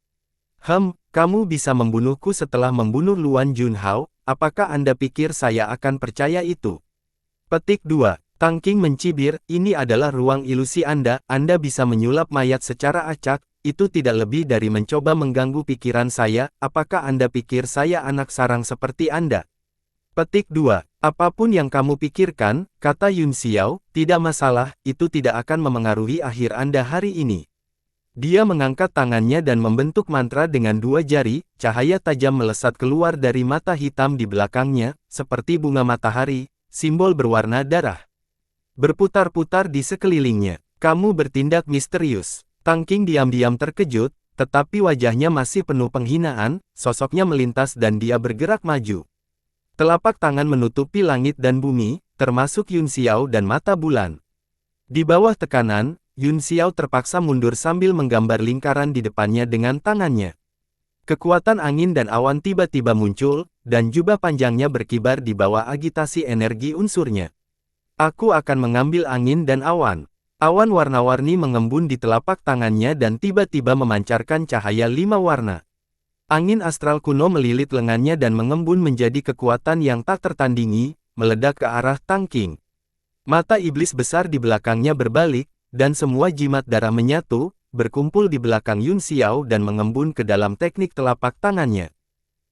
Kamu bisa membunuhku setelah membunuh Luan Junhao, apakah Anda pikir saya akan percaya itu? Petik 2. Tang Qing mencibir, ini adalah ruang ilusi Anda bisa menyulap mayat secara acak, itu tidak lebih dari mencoba mengganggu pikiran saya, apakah Anda pikir saya anak sarang seperti Anda? Petik 2. Apapun yang kamu pikirkan, kata Yun Xiao, tidak masalah, itu tidak akan memengaruhi akhir Anda hari ini. Dia mengangkat tangannya dan membentuk mantra dengan dua jari, cahaya tajam melesat keluar dari mata hitam di belakangnya, seperti bunga matahari, simbol berwarna darah. Berputar-putar di sekelilingnya. Kamu bertindak misterius. Tang Qing diam-diam terkejut, tetapi wajahnya masih penuh penghinaan, sosoknya melintas dan dia bergerak maju. Telapak tangan menutupi langit dan bumi, termasuk Yun Xiao dan mata bulan. Di bawah tekanan, Yun Xiao terpaksa mundur sambil menggambar lingkaran di depannya dengan tangannya. Kekuatan angin dan awan tiba-tiba muncul, dan jubah panjangnya berkibar di bawah agitasi energi unsurnya. Aku akan mengambil angin dan awan. Awan warna-warni mengembun di telapak tangannya dan tiba-tiba memancarkan cahaya 5 warna. Angin astral kuno melilit lengannya dan mengembun menjadi kekuatan yang tak tertandingi, meledak ke arah Tang Qing. Mata iblis besar di belakangnya berbalik, dan semua jimat darah menyatu, berkumpul di belakang Yun Xiao dan mengembun ke dalam teknik telapak tangannya.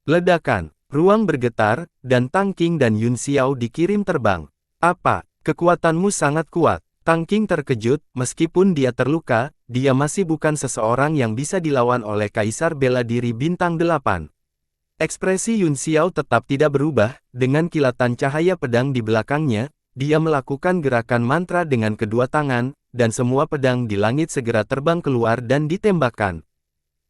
Ledakan, ruang bergetar, dan Tang Qing dan Yun Xiao dikirim terbang. Apa? Kekuatanmu sangat kuat. Tang Qing terkejut, meskipun dia terluka, dia masih bukan seseorang yang bisa dilawan oleh Kaisar Bela Diri Bintang 8. Ekspresi Yun Xiao tetap tidak berubah, dengan kilatan cahaya pedang di belakangnya, dia melakukan gerakan mantra dengan kedua tangan, dan semua pedang di langit segera terbang keluar dan ditembakkan.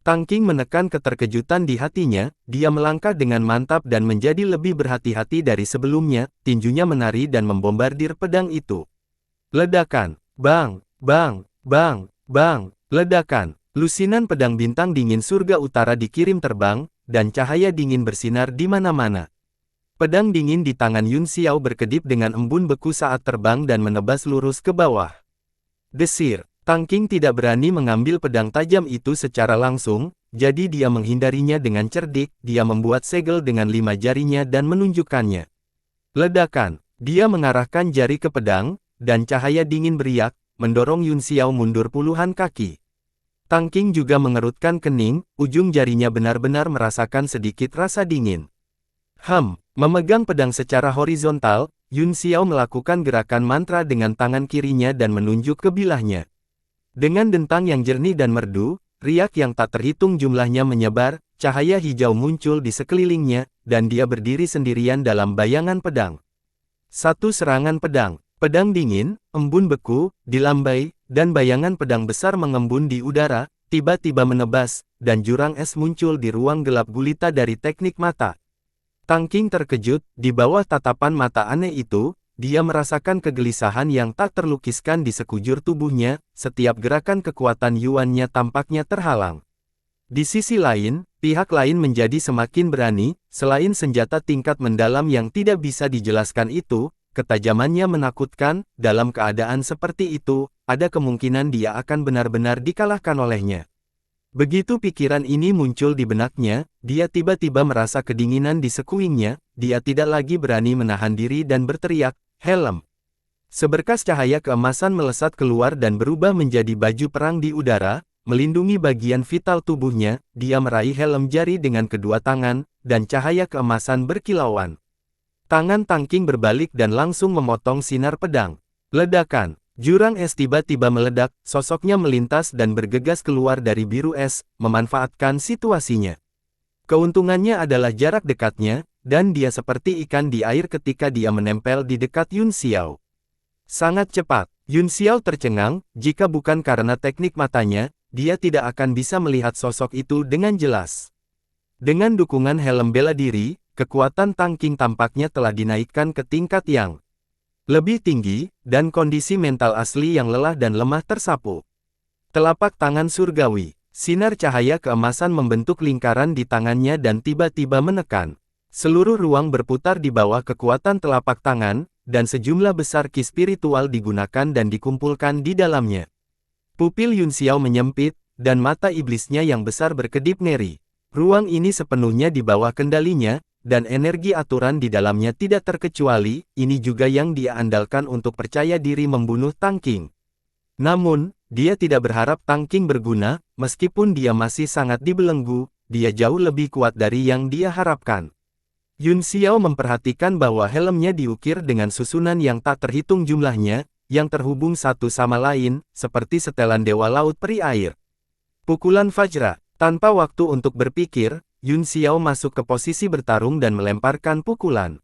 Tang Qing menekan keterkejutan di hatinya, dia melangkah dengan mantap dan menjadi lebih berhati-hati dari sebelumnya, tinjunya menari dan membombardir pedang itu. Ledakan, bang, bang, bang, bang, ledakan, lusinan pedang bintang dingin surga utara dikirim terbang, dan cahaya dingin bersinar di mana-mana. Pedang dingin di tangan Yun Xiao berkedip dengan embun beku saat terbang dan menebas lurus ke bawah. Desir. Tang Qing tidak berani mengambil pedang tajam itu secara langsung, jadi dia menghindarinya dengan cerdik, dia membuat segel dengan 5 jarinya dan menunjukkannya. Ledakan, dia mengarahkan jari ke pedang, dan cahaya dingin beriak, mendorong Yun Xiao mundur puluhan kaki. Tang Qing juga mengerutkan kening, ujung jarinya benar-benar merasakan sedikit rasa dingin. Memegang pedang secara horizontal, Yun Xiao melakukan gerakan mantra dengan tangan kirinya dan menunjuk ke bilahnya. Dengan dentang yang jernih dan merdu, riak yang tak terhitung jumlahnya menyebar, cahaya hijau muncul di sekelilingnya, dan dia berdiri sendirian dalam bayangan pedang. Satu serangan pedang, pedang dingin, embun beku, dilambai, dan bayangan pedang besar mengembun di udara, tiba-tiba menebas, dan jurang es muncul di ruang gelap gulita dari teknik mata. Tang Qing terkejut, di bawah tatapan mata aneh itu, dia merasakan kegelisahan yang tak terlukiskan di sekujur tubuhnya, setiap gerakan kekuatan Yuan-nya tampaknya terhalang. Di sisi lain, pihak lain menjadi semakin berani, selain senjata tingkat mendalam yang tidak bisa dijelaskan itu, ketajamannya menakutkan, dalam keadaan seperti itu, ada kemungkinan dia akan benar-benar dikalahkan olehnya. Begitu pikiran ini muncul di benaknya, dia tiba-tiba merasa kedinginan di sekuingnya, dia tidak lagi berani menahan diri dan berteriak, "Helm!" Seberkas cahaya keemasan melesat keluar dan berubah menjadi baju perang di udara, melindungi bagian vital tubuhnya, dia meraih helm jari dengan kedua tangan, dan cahaya keemasan berkilauan. Tangan Tang Qing berbalik dan langsung memotong sinar pedang. Ledakan, jurang es tiba-tiba meledak, sosoknya melintas dan bergegas keluar dari biru es, memanfaatkan situasinya. Keuntungannya adalah jarak dekatnya, dan dia seperti ikan di air ketika dia menempel di dekat Yun Xiao. Sangat cepat, Yun Xiao tercengang, jika bukan karena teknik matanya, dia tidak akan bisa melihat sosok itu dengan jelas. Dengan dukungan helm bela diri, kekuatan Tang Qing tampaknya telah dinaikkan ke tingkat yang lebih tinggi, dan kondisi mental asli yang lelah dan lemah tersapu. Telapak tangan surgawi, sinar cahaya keemasan membentuk lingkaran di tangannya dan tiba-tiba menekan. Seluruh ruang berputar di bawah kekuatan telapak tangan, dan sejumlah besar ki spiritual digunakan dan dikumpulkan di dalamnya. Pupil Yun Xiao menyempit, dan mata iblisnya yang besar berkedip ngeri. Ruang ini sepenuhnya di bawah kendalinya, dan energi aturan di dalamnya tidak terkecuali, ini juga yang dia andalkan untuk percaya diri membunuh Tang Qing. Namun, dia tidak berharap Tang Qing berguna, meskipun dia masih sangat dibelenggu, dia jauh lebih kuat dari yang dia harapkan. Yun Xiao memperhatikan bahwa helmnya diukir dengan susunan yang tak terhitung jumlahnya, yang terhubung satu sama lain, seperti setelan Dewa Laut Peri Air. Pukulan Fajra. Tanpa waktu untuk berpikir, Yun Xiao masuk ke posisi bertarung dan melemparkan pukulan.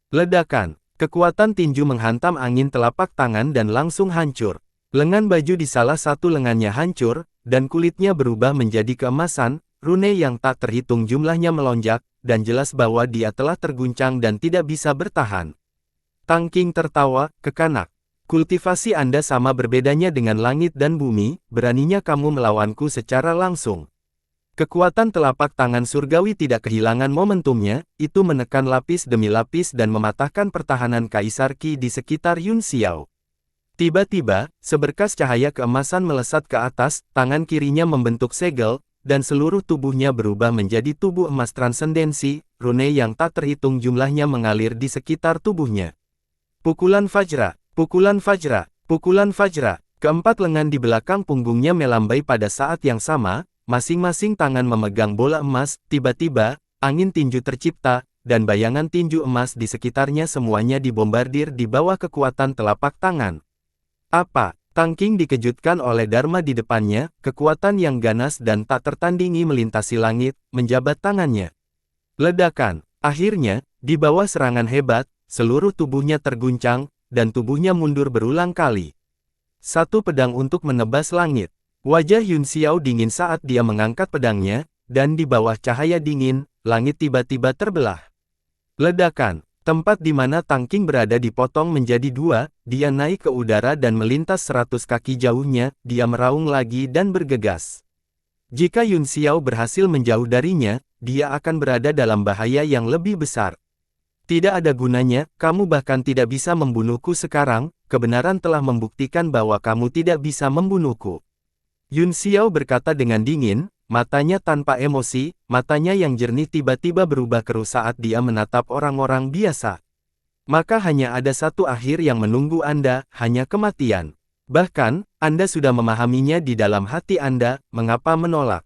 Ledakan. Kekuatan tinju menghantam angin telapak tangan dan langsung hancur. Lengan baju di salah satu lengannya hancur, dan kulitnya berubah menjadi keemasan, rune yang tak terhitung jumlahnya melonjak, dan jelas bahwa dia telah terguncang dan tidak bisa bertahan. Tang Qing tertawa, kekanak. Kultivasi Anda sama berbedanya dengan langit dan bumi, beraninya kamu melawanku secara langsung. Kekuatan telapak tangan surgawi tidak kehilangan momentumnya, itu menekan lapis demi lapis dan mematahkan pertahanan Kaisar Qi di sekitar Yun Xiao. Tiba-tiba, seberkas cahaya keemasan melesat ke atas, tangan kirinya membentuk segel, dan seluruh tubuhnya berubah menjadi tubuh emas transendensi, rune yang tak terhitung jumlahnya mengalir di sekitar tubuhnya. Pukulan Fajra, pukulan Fajra, pukulan Fajra. Keempat lengan di belakang punggungnya melambai pada saat yang sama, masing-masing tangan memegang bola emas. Tiba-tiba, angin tinju tercipta, dan bayangan tinju emas di sekitarnya semuanya dibombardir di bawah kekuatan telapak tangan. Apa? Tang Qing dikejutkan oleh Dharma di depannya, kekuatan yang ganas dan tak tertandingi melintasi langit, menjabat tangannya. Ledakan. Akhirnya, di bawah serangan hebat, seluruh tubuhnya terguncang, dan tubuhnya mundur berulang kali. Satu pedang untuk menebas langit. Wajah Yun Xiao dingin saat dia mengangkat pedangnya, dan di bawah cahaya dingin, langit tiba-tiba terbelah. Ledakan. Tempat di mana Tang Qing berada dipotong menjadi dua, dia naik ke udara dan melintas 100 kaki jauhnya, dia meraung lagi dan bergegas. Jika Yun Xiao berhasil menjauh darinya, dia akan berada dalam bahaya yang lebih besar. Tidak ada gunanya, kamu bahkan tidak bisa membunuhku sekarang, kebenaran telah membuktikan bahwa kamu tidak bisa membunuhku. Yun Xiao berkata dengan dingin, matanya tanpa emosi, matanya yang jernih tiba-tiba berubah keruh saat dia menatap orang-orang biasa. Maka hanya ada satu akhir yang menunggu Anda, hanya kematian. Bahkan, Anda sudah memahaminya di dalam hati Anda, mengapa menolak?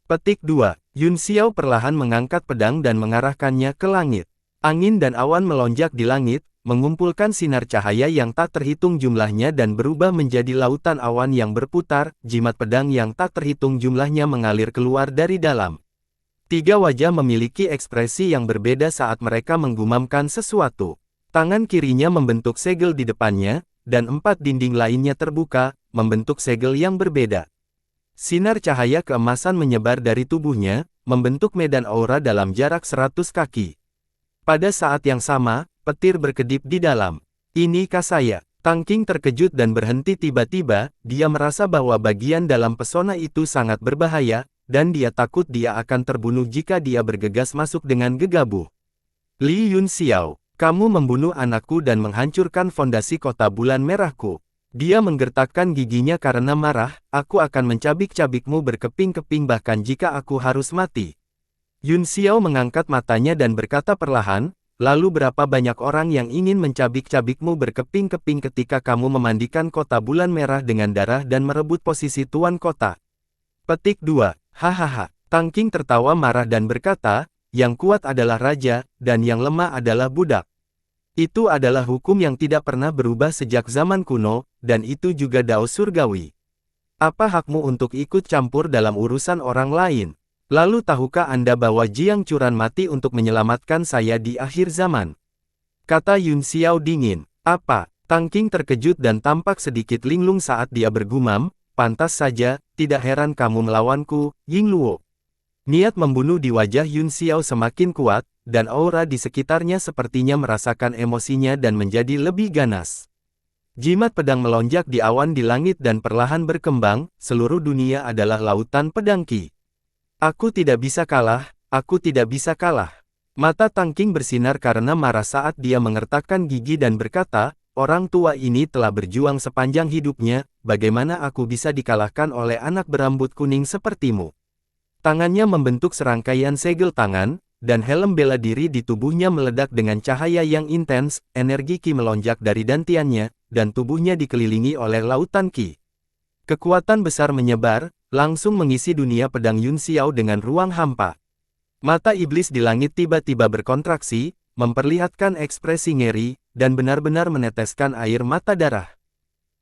Petik 2. Yun Xiao perlahan mengangkat pedang dan mengarahkannya ke langit. Angin dan awan melonjak di langit, mengumpulkan sinar cahaya yang tak terhitung jumlahnya dan berubah menjadi lautan awan yang berputar, jimat pedang yang tak terhitung jumlahnya mengalir keluar dari dalam. Tiga wajah memiliki ekspresi yang berbeda saat mereka menggumamkan sesuatu. Tangan kirinya membentuk segel di depannya, dan 4 dinding lainnya terbuka, membentuk segel yang berbeda. Sinar cahaya keemasan menyebar dari tubuhnya, membentuk medan aura dalam jarak 100 kaki. Pada saat yang sama, petir berkedip di dalam. Inikah saya? Tang Qing terkejut dan berhenti tiba-tiba, dia merasa bahwa bagian dalam pesona itu sangat berbahaya, dan dia takut dia akan terbunuh jika dia bergegas masuk dengan gegabah. Li Yun Xiao, kamu membunuh anakku dan menghancurkan fondasi kota bulan merahku. Dia menggertakkan giginya karena marah, aku akan mencabik-cabikmu berkeping-keping bahkan jika aku harus mati. Yun Xiao mengangkat matanya dan berkata perlahan, lalu berapa banyak orang yang ingin mencabik-cabikmu berkeping-keping ketika kamu memandikan kota bulan merah dengan darah dan merebut posisi tuan kota? Petik 2. Hahaha. Tang Qing tertawa marah dan berkata, yang kuat adalah raja, dan yang lemah adalah budak. Itu adalah hukum yang tidak pernah berubah sejak zaman kuno, dan itu juga Dao Surgawi. Apa hakmu untuk ikut campur dalam urusan orang lain? Lalu tahukah Anda bahwa Jiang Churan mati untuk menyelamatkan saya di akhir zaman? Kata Yun Xiao dingin. Apa? Tang Qing terkejut dan tampak sedikit linglung saat dia bergumam, pantas saja, tidak heran kamu melawanku, Ying Luo. Niat membunuh di wajah Yun Xiao semakin kuat, dan aura di sekitarnya sepertinya merasakan emosinya dan menjadi lebih ganas. Jimat pedang melonjak di awan di langit dan perlahan berkembang, seluruh dunia adalah lautan pedang Qi. Aku tidak bisa kalah, aku tidak bisa kalah. Mata Tang Qing bersinar karena marah saat dia mengertakkan gigi dan berkata, orang tua ini telah berjuang sepanjang hidupnya, bagaimana aku bisa dikalahkan oleh anak berambut kuning sepertimu? Tangannya membentuk serangkaian segel tangan, dan helm bela diri di tubuhnya meledak dengan cahaya yang intens, energi Qi melonjak dari dantiannya, dan tubuhnya dikelilingi oleh lautan Qi. Kekuatan besar menyebar, langsung mengisi dunia pedang Yun Xiao dengan ruang hampa. Mata iblis di langit tiba-tiba berkontraksi, memperlihatkan ekspresi ngeri, dan benar-benar meneteskan air mata darah.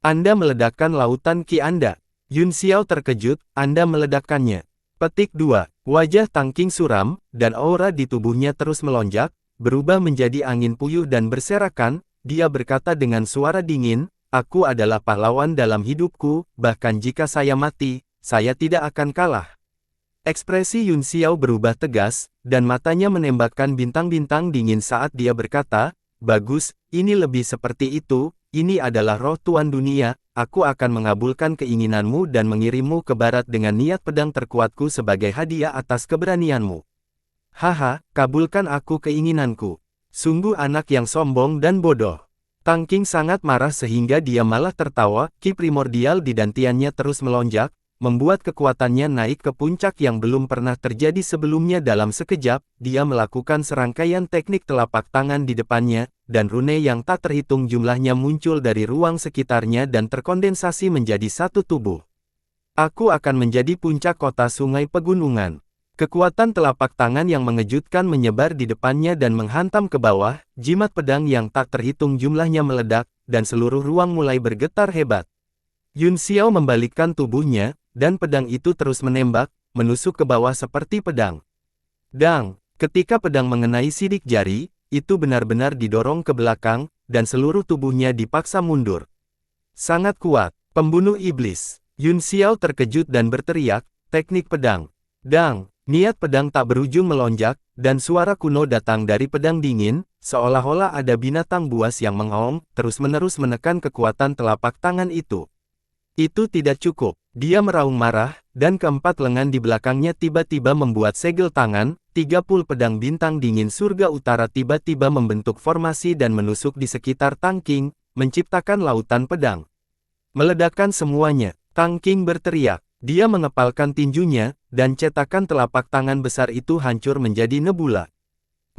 Anda meledakkan lautan Qi Anda. Yun Xiao terkejut, Anda meledakkannya. Petik 2. Wajah Tang Qing suram, dan aura di tubuhnya terus melonjak, berubah menjadi angin puyuh dan berserakan. Dia berkata dengan suara dingin, "Aku adalah pahlawan dalam hidupku, bahkan jika saya mati, saya tidak akan kalah." Ekspresi Yun Xiao berubah tegas, dan matanya menembakkan bintang-bintang dingin saat dia berkata, "Bagus, ini lebih seperti itu. Ini adalah roh Tuan Dunia, aku akan mengabulkan keinginanmu dan mengirimmu ke barat dengan niat pedang terkuatku sebagai hadiah atas keberanianmu." "Haha, kabulkan aku keinginanku. Sungguh anak yang sombong dan bodoh." Tang Qing sangat marah sehingga dia malah tertawa. Qi primordial di dantiannya terus melonjak, membuat kekuatannya naik ke puncak yang belum pernah terjadi sebelumnya. Dalam sekejap, dia melakukan serangkaian teknik telapak tangan di depannya, dan rune yang tak terhitung jumlahnya muncul dari ruang sekitarnya dan terkondensasi menjadi satu tubuh. "Aku akan menjadi puncak kota sungai pegunungan." Kekuatan telapak tangan yang mengejutkan menyebar di depannya dan menghantam ke bawah, jimat pedang yang tak terhitung jumlahnya meledak, dan seluruh ruang mulai bergetar hebat. Yun Xiao membalikkan tubuhnya, dan pedang itu terus menembak, menusuk ke bawah seperti pedang. Dang! Ketika pedang mengenai sidik jari, itu benar-benar didorong ke belakang, dan seluruh tubuhnya dipaksa mundur. Sangat kuat, pembunuh iblis. Yun Xiao terkejut dan berteriak, "Teknik pedang." Dang! Niat pedang tak berujung melonjak, dan suara kuno datang dari pedang dingin, seolah-olah ada binatang buas yang mengaum, terus-menerus menekan kekuatan telapak tangan itu. Itu tidak cukup. Dia meraung marah, dan keempat lengan di belakangnya tiba-tiba membuat segel tangan. 30 pedang bintang dingin surga utara tiba-tiba membentuk formasi dan menusuk di sekitar Tang Qing, menciptakan lautan pedang. Meledakkan semuanya, Tang Qing berteriak. Dia mengepalkan tinjunya, dan cetakan telapak tangan besar itu hancur menjadi nebula.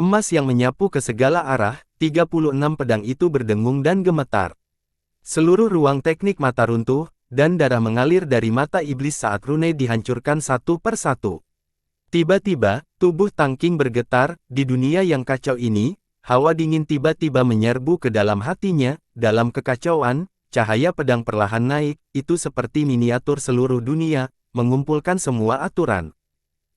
Emas yang menyapu ke segala arah, 36 pedang itu berdengung dan gemetar. Seluruh ruang teknik mata runtuh, dan darah mengalir dari mata iblis saat rune dihancurkan satu per satu. Tiba-tiba, tubuh Tang Qing bergetar. Di dunia yang kacau ini, hawa dingin tiba-tiba menyerbu ke dalam hatinya. Dalam kekacauan, cahaya pedang perlahan naik, itu seperti miniatur seluruh dunia, mengumpulkan semua aturan.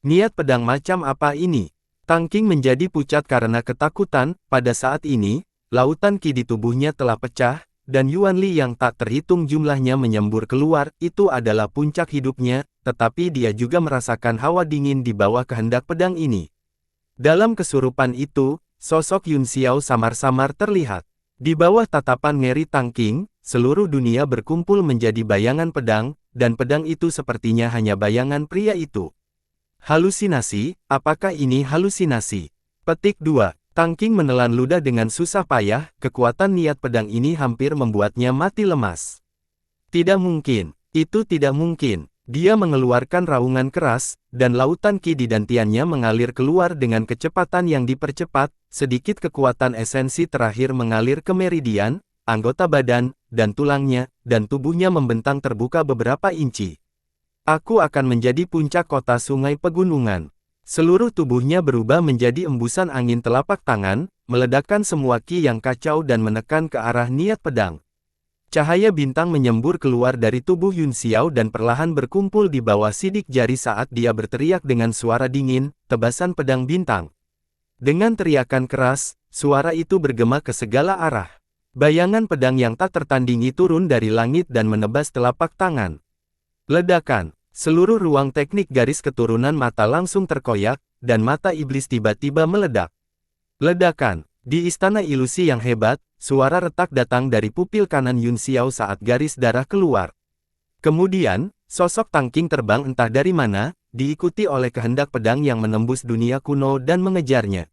Niat pedang macam apa ini? Tang Qing menjadi pucat karena ketakutan. Pada saat ini, lautan Qi di tubuhnya telah pecah, dan Yuan Li yang tak terhitung jumlahnya menyembur keluar. Itu adalah puncak hidupnya, tetapi dia juga merasakan hawa dingin di bawah kehendak pedang ini. Dalam kesurupan itu, sosok Yun Xiao samar-samar terlihat. Di bawah tatapan ngeri Tang Qing, seluruh dunia berkumpul menjadi bayangan pedang, dan pedang itu sepertinya hanya bayangan pria itu. Halusinasi, apakah ini halusinasi? Petik 2. Tang Qing menelan ludah dengan susah payah, kekuatan niat pedang ini hampir membuatnya mati lemas. Tidak mungkin, itu tidak mungkin. Dia mengeluarkan raungan keras, dan lautan Qi di dantiannya mengalir keluar dengan kecepatan yang dipercepat, sedikit kekuatan esensi terakhir mengalir ke meridian, anggota badan, dan tulangnya, dan tubuhnya membentang terbuka beberapa inci. "Aku akan menjadi puncak kota sungai pegunungan." Seluruh tubuhnya berubah menjadi embusan angin telapak tangan, meledakkan semua Qi yang kacau dan menekan ke arah niat pedang. Cahaya bintang menyembur keluar dari tubuh Yun Xiao dan perlahan berkumpul di bawah sidik jari saat dia berteriak dengan suara dingin, "Tebasan pedang bintang." Dengan teriakan keras, suara itu bergema ke segala arah. Bayangan pedang yang tak tertandingi turun dari langit dan menebas telapak tangan. Ledakan. Seluruh ruang teknik garis keturunan mata langsung terkoyak, dan mata iblis tiba-tiba meledak. Ledakan. Di istana ilusi yang hebat, suara retak datang dari pupil kanan Yun Xiao saat garis darah keluar. Kemudian, sosok Tang Qing terbang entah dari mana, diikuti oleh kehendak pedang yang menembus dunia kuno dan mengejarnya.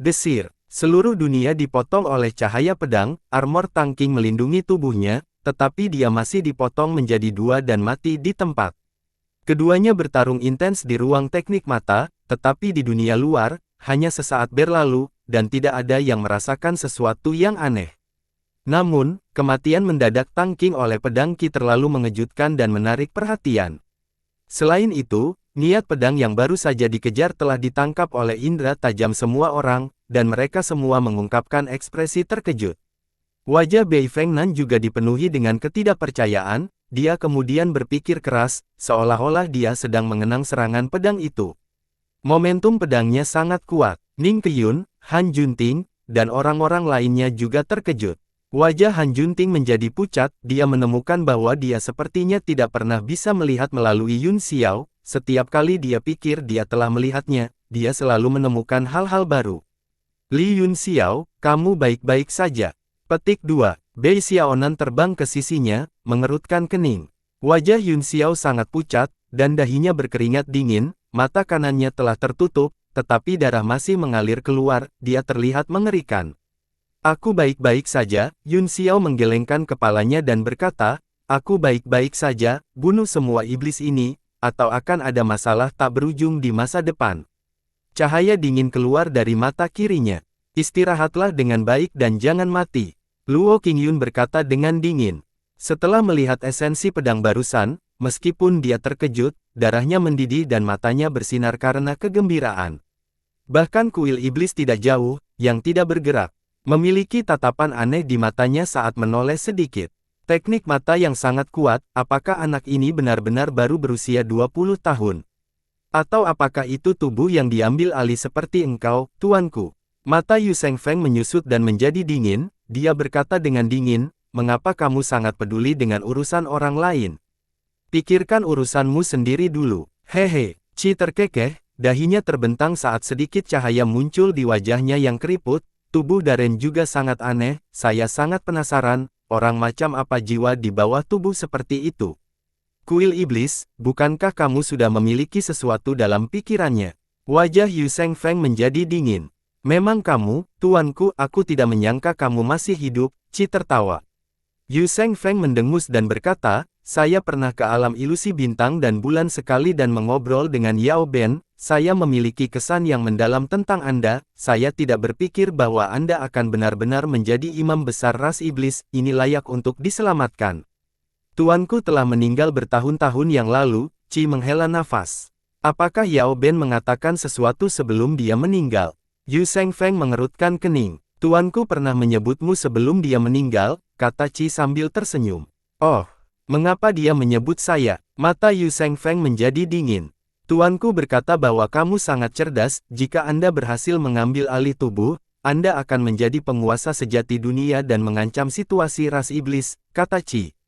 Desir. Seluruh dunia dipotong oleh cahaya pedang, armor Tang Qing melindungi tubuhnya, tetapi dia masih dipotong menjadi dua dan mati di tempat. Keduanya bertarung intens di ruang teknik mata, tetapi di dunia luar, hanya sesaat berlalu, dan tidak ada yang merasakan sesuatu yang aneh. Namun, kematian mendadak Tang Qing oleh pedang Qi terlalu mengejutkan dan menarik perhatian. Selain itu, niat pedang yang baru saja dikejar telah ditangkap oleh indera tajam semua orang, dan mereka semua mengungkapkan ekspresi terkejut. Wajah Bei Fengnan juga dipenuhi dengan ketidakpercayaan, dia kemudian berpikir keras, seolah-olah dia sedang mengenang serangan pedang itu. Momentum pedangnya sangat kuat. Ning Qiyun, Han Junting, dan orang-orang lainnya juga terkejut. Wajah Han Junting menjadi pucat, dia menemukan bahwa dia sepertinya tidak pernah bisa melihat melalui Yun Xiao, setiap kali dia pikir dia telah melihatnya, dia selalu menemukan hal-hal baru. Li Yun Xiao, kamu baik-baik saja. Petik 2. Bei Xiaonan terbang ke sisinya, mengerutkan kening. Wajah Yun Xiao sangat pucat, dan dahinya berkeringat dingin, mata kanannya telah tertutup, tetapi darah masih mengalir keluar, dia terlihat mengerikan. Aku baik-baik saja, Yun Xiao menggelengkan kepalanya dan berkata, aku baik-baik saja, bunuh semua iblis ini, atau akan ada masalah tak berujung di masa depan. Cahaya dingin keluar dari mata kirinya. Istirahatlah dengan baik dan jangan mati. Luo Qingyun berkata dengan dingin. Setelah melihat esensi pedang barusan, meskipun dia terkejut, darahnya mendidih dan matanya bersinar karena kegembiraan. Bahkan kuil iblis tidak jauh, yang tidak bergerak, memiliki tatapan aneh di matanya saat menoleh sedikit. Teknik mata yang sangat kuat, apakah anak ini benar-benar baru berusia 20 tahun? Atau apakah itu tubuh yang diambil alih seperti engkau, tuanku? Mata Yu Shengfeng menyusut dan menjadi dingin, dia berkata dengan dingin, mengapa kamu sangat peduli dengan urusan orang lain? Pikirkan urusanmu sendiri dulu. Hehe, Qi terkekeh, dahinya terbentang saat sedikit cahaya muncul di wajahnya yang keriput, tubuh Daren juga sangat aneh, saya sangat penasaran, orang macam apa jiwa di bawah tubuh seperti itu? Kuil iblis, bukankah kamu sudah memiliki sesuatu dalam pikirannya? Wajah Yu Shengfeng menjadi dingin. Memang kamu, tuanku, aku tidak menyangka kamu masih hidup, Qi tertawa. Yu Shengfeng mendengus dan berkata, saya pernah ke alam ilusi bintang dan bulan sekali dan mengobrol dengan Yao Ben, saya memiliki kesan yang mendalam tentang Anda, saya tidak berpikir bahwa Anda akan benar-benar menjadi imam besar ras iblis, ini layak untuk diselamatkan. Tuanku telah meninggal bertahun-tahun yang lalu, Qi menghela nafas. Apakah Yao Ben mengatakan sesuatu sebelum dia meninggal? Yu Shengfeng mengerutkan kening. Tuanku pernah menyebutmu sebelum dia meninggal, kata Qi sambil tersenyum. Oh, mengapa dia menyebut saya? Mata Yu Shengfeng menjadi dingin. Tuanku berkata bahwa kamu sangat cerdas, jika Anda berhasil mengambil alih tubuh, Anda akan menjadi penguasa sejati dunia dan mengancam situasi ras iblis, kata Qi.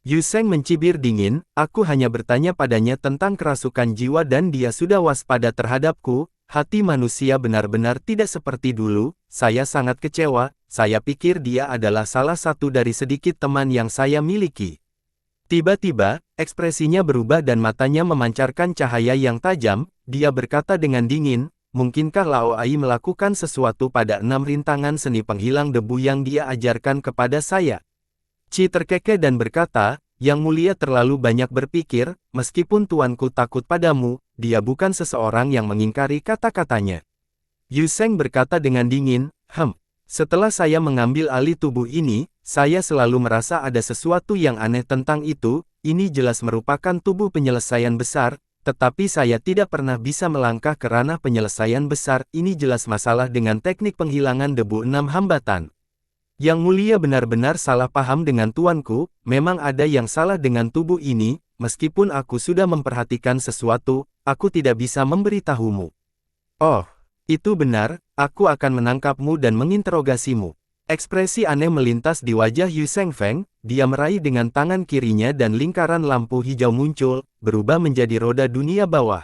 Yu Sheng mencibir dingin, aku hanya bertanya padanya tentang kerasukan jiwa dan dia sudah waspada terhadapku. Hati manusia benar-benar tidak seperti dulu, saya sangat kecewa, saya pikir dia adalah salah satu dari sedikit teman yang saya miliki. Tiba-tiba, ekspresinya berubah dan matanya memancarkan cahaya yang tajam, dia berkata dengan dingin, mungkinkah Lao Ai melakukan sesuatu pada 6 rintangan seni penghilang debu yang dia ajarkan kepada saya? Qi terkekeh dan berkata, Yang Mulia terlalu banyak berpikir, meskipun tuanku takut padamu, dia bukan seseorang yang mengingkari kata-katanya. Yu Sheng berkata dengan dingin, setelah saya mengambil alih tubuh ini, saya selalu merasa ada sesuatu yang aneh tentang itu, ini jelas merupakan tubuh penyelesaian besar, tetapi saya tidak pernah bisa melangkah ke ranah penyelesaian besar, ini jelas masalah dengan teknik penghilangan debu 6 hambatan. Yang Mulia benar-benar salah paham dengan tuanku, memang ada yang salah dengan tubuh ini, meskipun aku sudah memperhatikan sesuatu, aku tidak bisa memberitahumu. Oh, itu benar, aku akan menangkapmu dan menginterogasimu. Ekspresi aneh melintas di wajah Yu Shengfeng, dia meraih dengan tangan kirinya dan lingkaran lampu hijau muncul, berubah menjadi roda dunia bawah.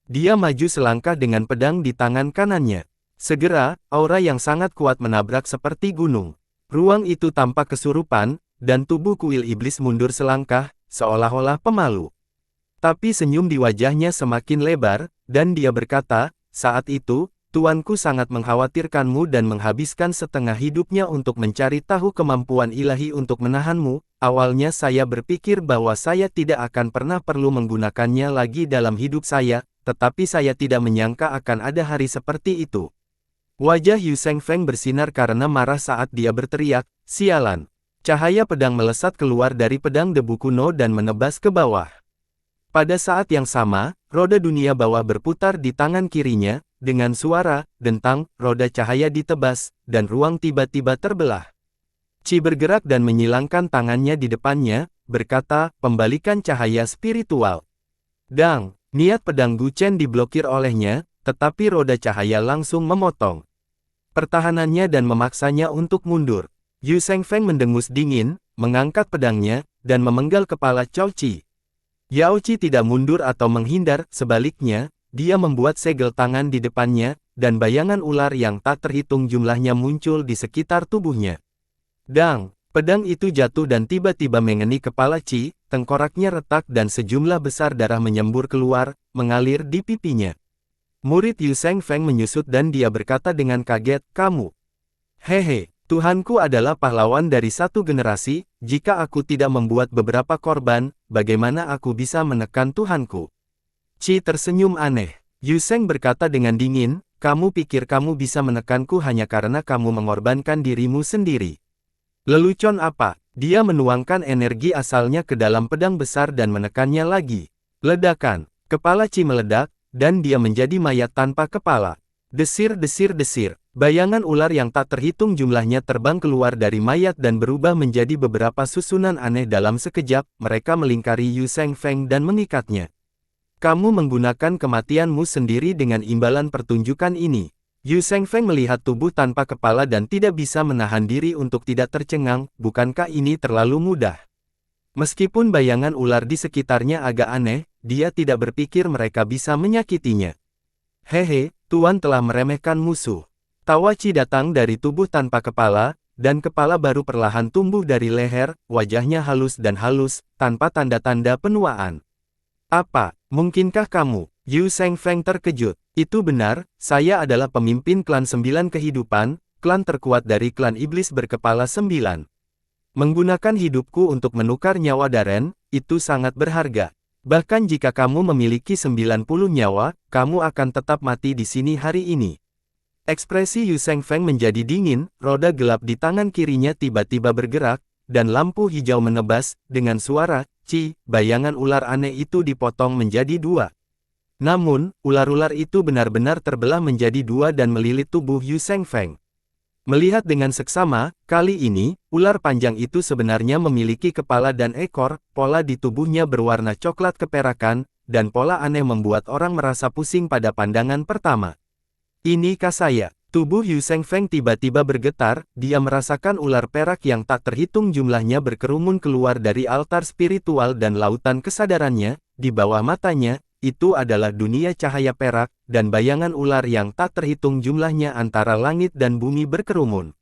Dia maju selangkah dengan pedang di tangan kanannya. Segera, aura yang sangat kuat menabrak seperti gunung. Ruang itu tampak kesurupan, dan tubuh kuil iblis mundur selangkah, seolah-olah pemalu. Tapi senyum di wajahnya semakin lebar, dan dia berkata, saat itu, tuanku sangat mengkhawatirkanmu dan menghabiskan setengah hidupnya untuk mencari tahu kemampuan ilahi untuk menahanmu. Awalnya saya berpikir bahwa saya tidak akan pernah perlu menggunakannya lagi dalam hidup saya, tetapi saya tidak menyangka akan ada hari seperti itu. Wajah Yu Shengfeng bersinar karena marah saat dia berteriak, sialan. Cahaya pedang melesat keluar dari pedang debu kuno dan menebas ke bawah. Pada saat yang sama, roda dunia bawah berputar di tangan kirinya, dengan suara, dentang, roda cahaya ditebas, dan ruang tiba-tiba terbelah. Qi bergerak dan menyilangkan tangannya di depannya, berkata, pembalikan cahaya spiritual. Dang, niat pedang Gu Chen diblokir olehnya, tetapi roda cahaya langsung memotong pertahanannya dan memaksanya untuk mundur. Yu Shengfeng mendengus dingin, mengangkat pedangnya, dan memenggal kepala Cao Qi. Yao Qi tidak mundur atau menghindar, sebaliknya, dia membuat segel tangan di depannya, dan bayangan ular yang tak terhitung jumlahnya muncul di sekitar tubuhnya. Dang, pedang itu jatuh dan tiba-tiba mengeni kepala Qi, tengkoraknya retak dan sejumlah besar darah menyembur keluar, mengalir di pipinya. Murid Yu Shengfeng menyusut dan dia berkata dengan kaget, kamu. Hehe, Tuhanku adalah pahlawan dari satu generasi, jika aku tidak membuat beberapa korban, bagaimana aku bisa menekan Tuhanku? Qi tersenyum aneh. Yu Sheng berkata dengan dingin, kamu pikir kamu bisa menekanku hanya karena kamu mengorbankan dirimu sendiri. Lelucon apa? Dia menuangkan energi asalnya ke dalam pedang besar dan menekannya lagi. Ledakan. Kepala Qi meledak, dan dia menjadi mayat tanpa kepala. Desir, desir, desir. Bayangan ular yang tak terhitung jumlahnya terbang keluar dari mayat dan berubah menjadi beberapa susunan aneh dalam sekejap, mereka melingkari Yu Shengfeng dan mengikatnya. Kamu menggunakan kematianmu sendiri dengan imbalan pertunjukan ini. Yu Shengfeng melihat tubuh tanpa kepala dan tidak bisa menahan diri untuk tidak tercengang, bukankah ini terlalu mudah? Meskipun bayangan ular di sekitarnya agak aneh, dia tidak berpikir mereka bisa menyakitinya. Hehe, Tuan telah meremehkan musuh. Tawa Qi datang dari tubuh tanpa kepala, dan kepala baru perlahan tumbuh dari leher, wajahnya halus dan halus, tanpa tanda-tanda penuaan. Apa, mungkinkah kamu? Yu Shengfeng terkejut. Itu benar, saya adalah pemimpin klan 9 kehidupan, klan terkuat dari klan iblis berkepala 9. Menggunakan hidupku untuk menukar nyawa Darren, itu sangat berharga. Bahkan jika kamu memiliki 90 nyawa, kamu akan tetap mati di sini hari ini. Ekspresi Yu Shengfeng menjadi dingin, roda gelap di tangan kirinya tiba-tiba bergerak, dan lampu hijau menebas, dengan suara, Qi, bayangan ular aneh itu dipotong menjadi 2. Namun, ular-ular itu benar-benar terbelah menjadi 2 dan melilit tubuh Yu Shengfeng. Melihat dengan seksama, kali ini, ular panjang itu sebenarnya memiliki kepala dan ekor, pola di tubuhnya berwarna coklat keperakan, dan pola aneh membuat orang merasa pusing pada pandangan pertama. Inikah saya? Tubuh Yu Shengfeng tiba-tiba bergetar, dia merasakan ular perak yang tak terhitung jumlahnya berkerumun keluar dari altar spiritual dan lautan kesadarannya, di bawah matanya, itu adalah dunia cahaya perak, dan bayangan ular yang tak terhitung jumlahnya antara langit dan bumi berkerumun.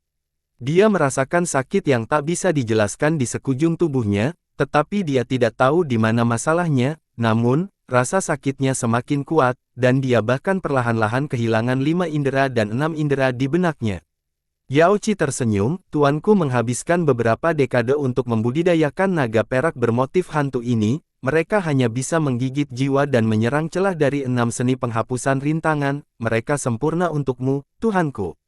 Dia merasakan sakit yang tak bisa dijelaskan di sekujung tubuhnya, tetapi dia tidak tahu di mana masalahnya, namun, rasa sakitnya semakin kuat, dan dia bahkan perlahan-lahan kehilangan 5 indera dan 6 indera di benaknya. Yao Qi tersenyum, tuanku menghabiskan beberapa dekade untuk membudidayakan naga perak bermotif hantu ini, mereka hanya bisa menggigit jiwa dan menyerang celah dari 6 seni penghapusan rintangan, mereka sempurna untukmu, Tuhanku.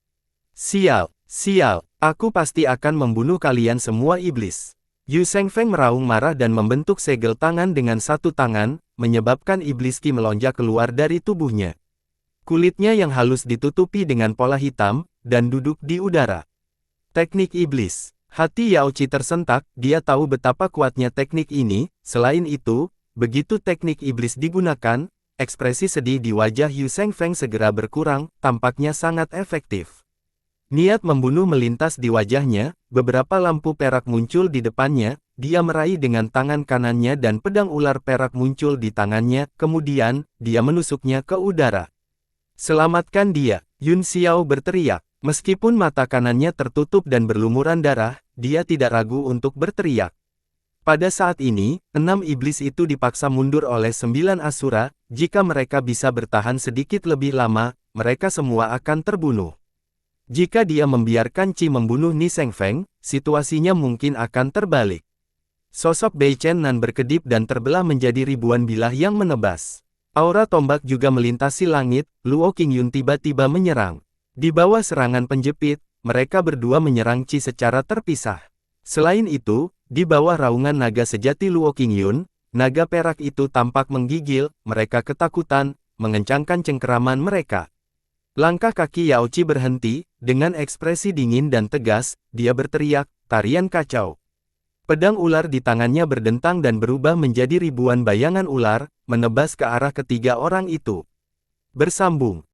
Sial, sial, aku pasti akan membunuh kalian semua iblis. Yu Shengfeng meraung marah dan membentuk segel tangan dengan satu tangan, menyebabkan iblis Qi melonjak keluar dari tubuhnya. Kulitnya yang halus ditutupi dengan pola hitam, dan duduk di udara. Teknik iblis. Hati Yao Qi tersentak, dia tahu betapa kuatnya teknik ini, selain itu, begitu teknik iblis digunakan, ekspresi sedih di wajah Yu Shengfeng segera berkurang, tampaknya sangat efektif. Niat membunuh melintas di wajahnya, beberapa lampu perak muncul di depannya, dia meraih dengan tangan kanannya dan pedang ular perak muncul di tangannya, kemudian, dia menusuknya ke udara. Selamatkan dia, Yun Xiao berteriak. Meskipun mata kanannya tertutup dan berlumuran darah, dia tidak ragu untuk berteriak. Pada saat ini, 6 iblis itu dipaksa mundur oleh 9 asura, jika mereka bisa bertahan sedikit lebih lama, mereka semua akan terbunuh. Jika dia membiarkan Qi membunuh Ni Shengfeng, situasinya mungkin akan terbalik. Sosok Bei Chen Nan berkedip dan terbelah menjadi ribuan bilah yang menebas. Aura tombak juga melintasi langit, Luo Qingyun tiba-tiba menyerang. Di bawah serangan penjepit, mereka berdua menyerang Qi secara terpisah. Selain itu, di bawah raungan naga sejati Luo Qingyun, naga perak itu tampak menggigil, mereka ketakutan, mengencangkan cengkeraman mereka. Langkah kaki Yao Qi berhenti, dengan ekspresi dingin dan tegas, dia berteriak, tarian kacau. Pedang ular di tangannya berdentang dan berubah menjadi ribuan bayangan ular, menebas ke arah ketiga orang itu. Bersambung.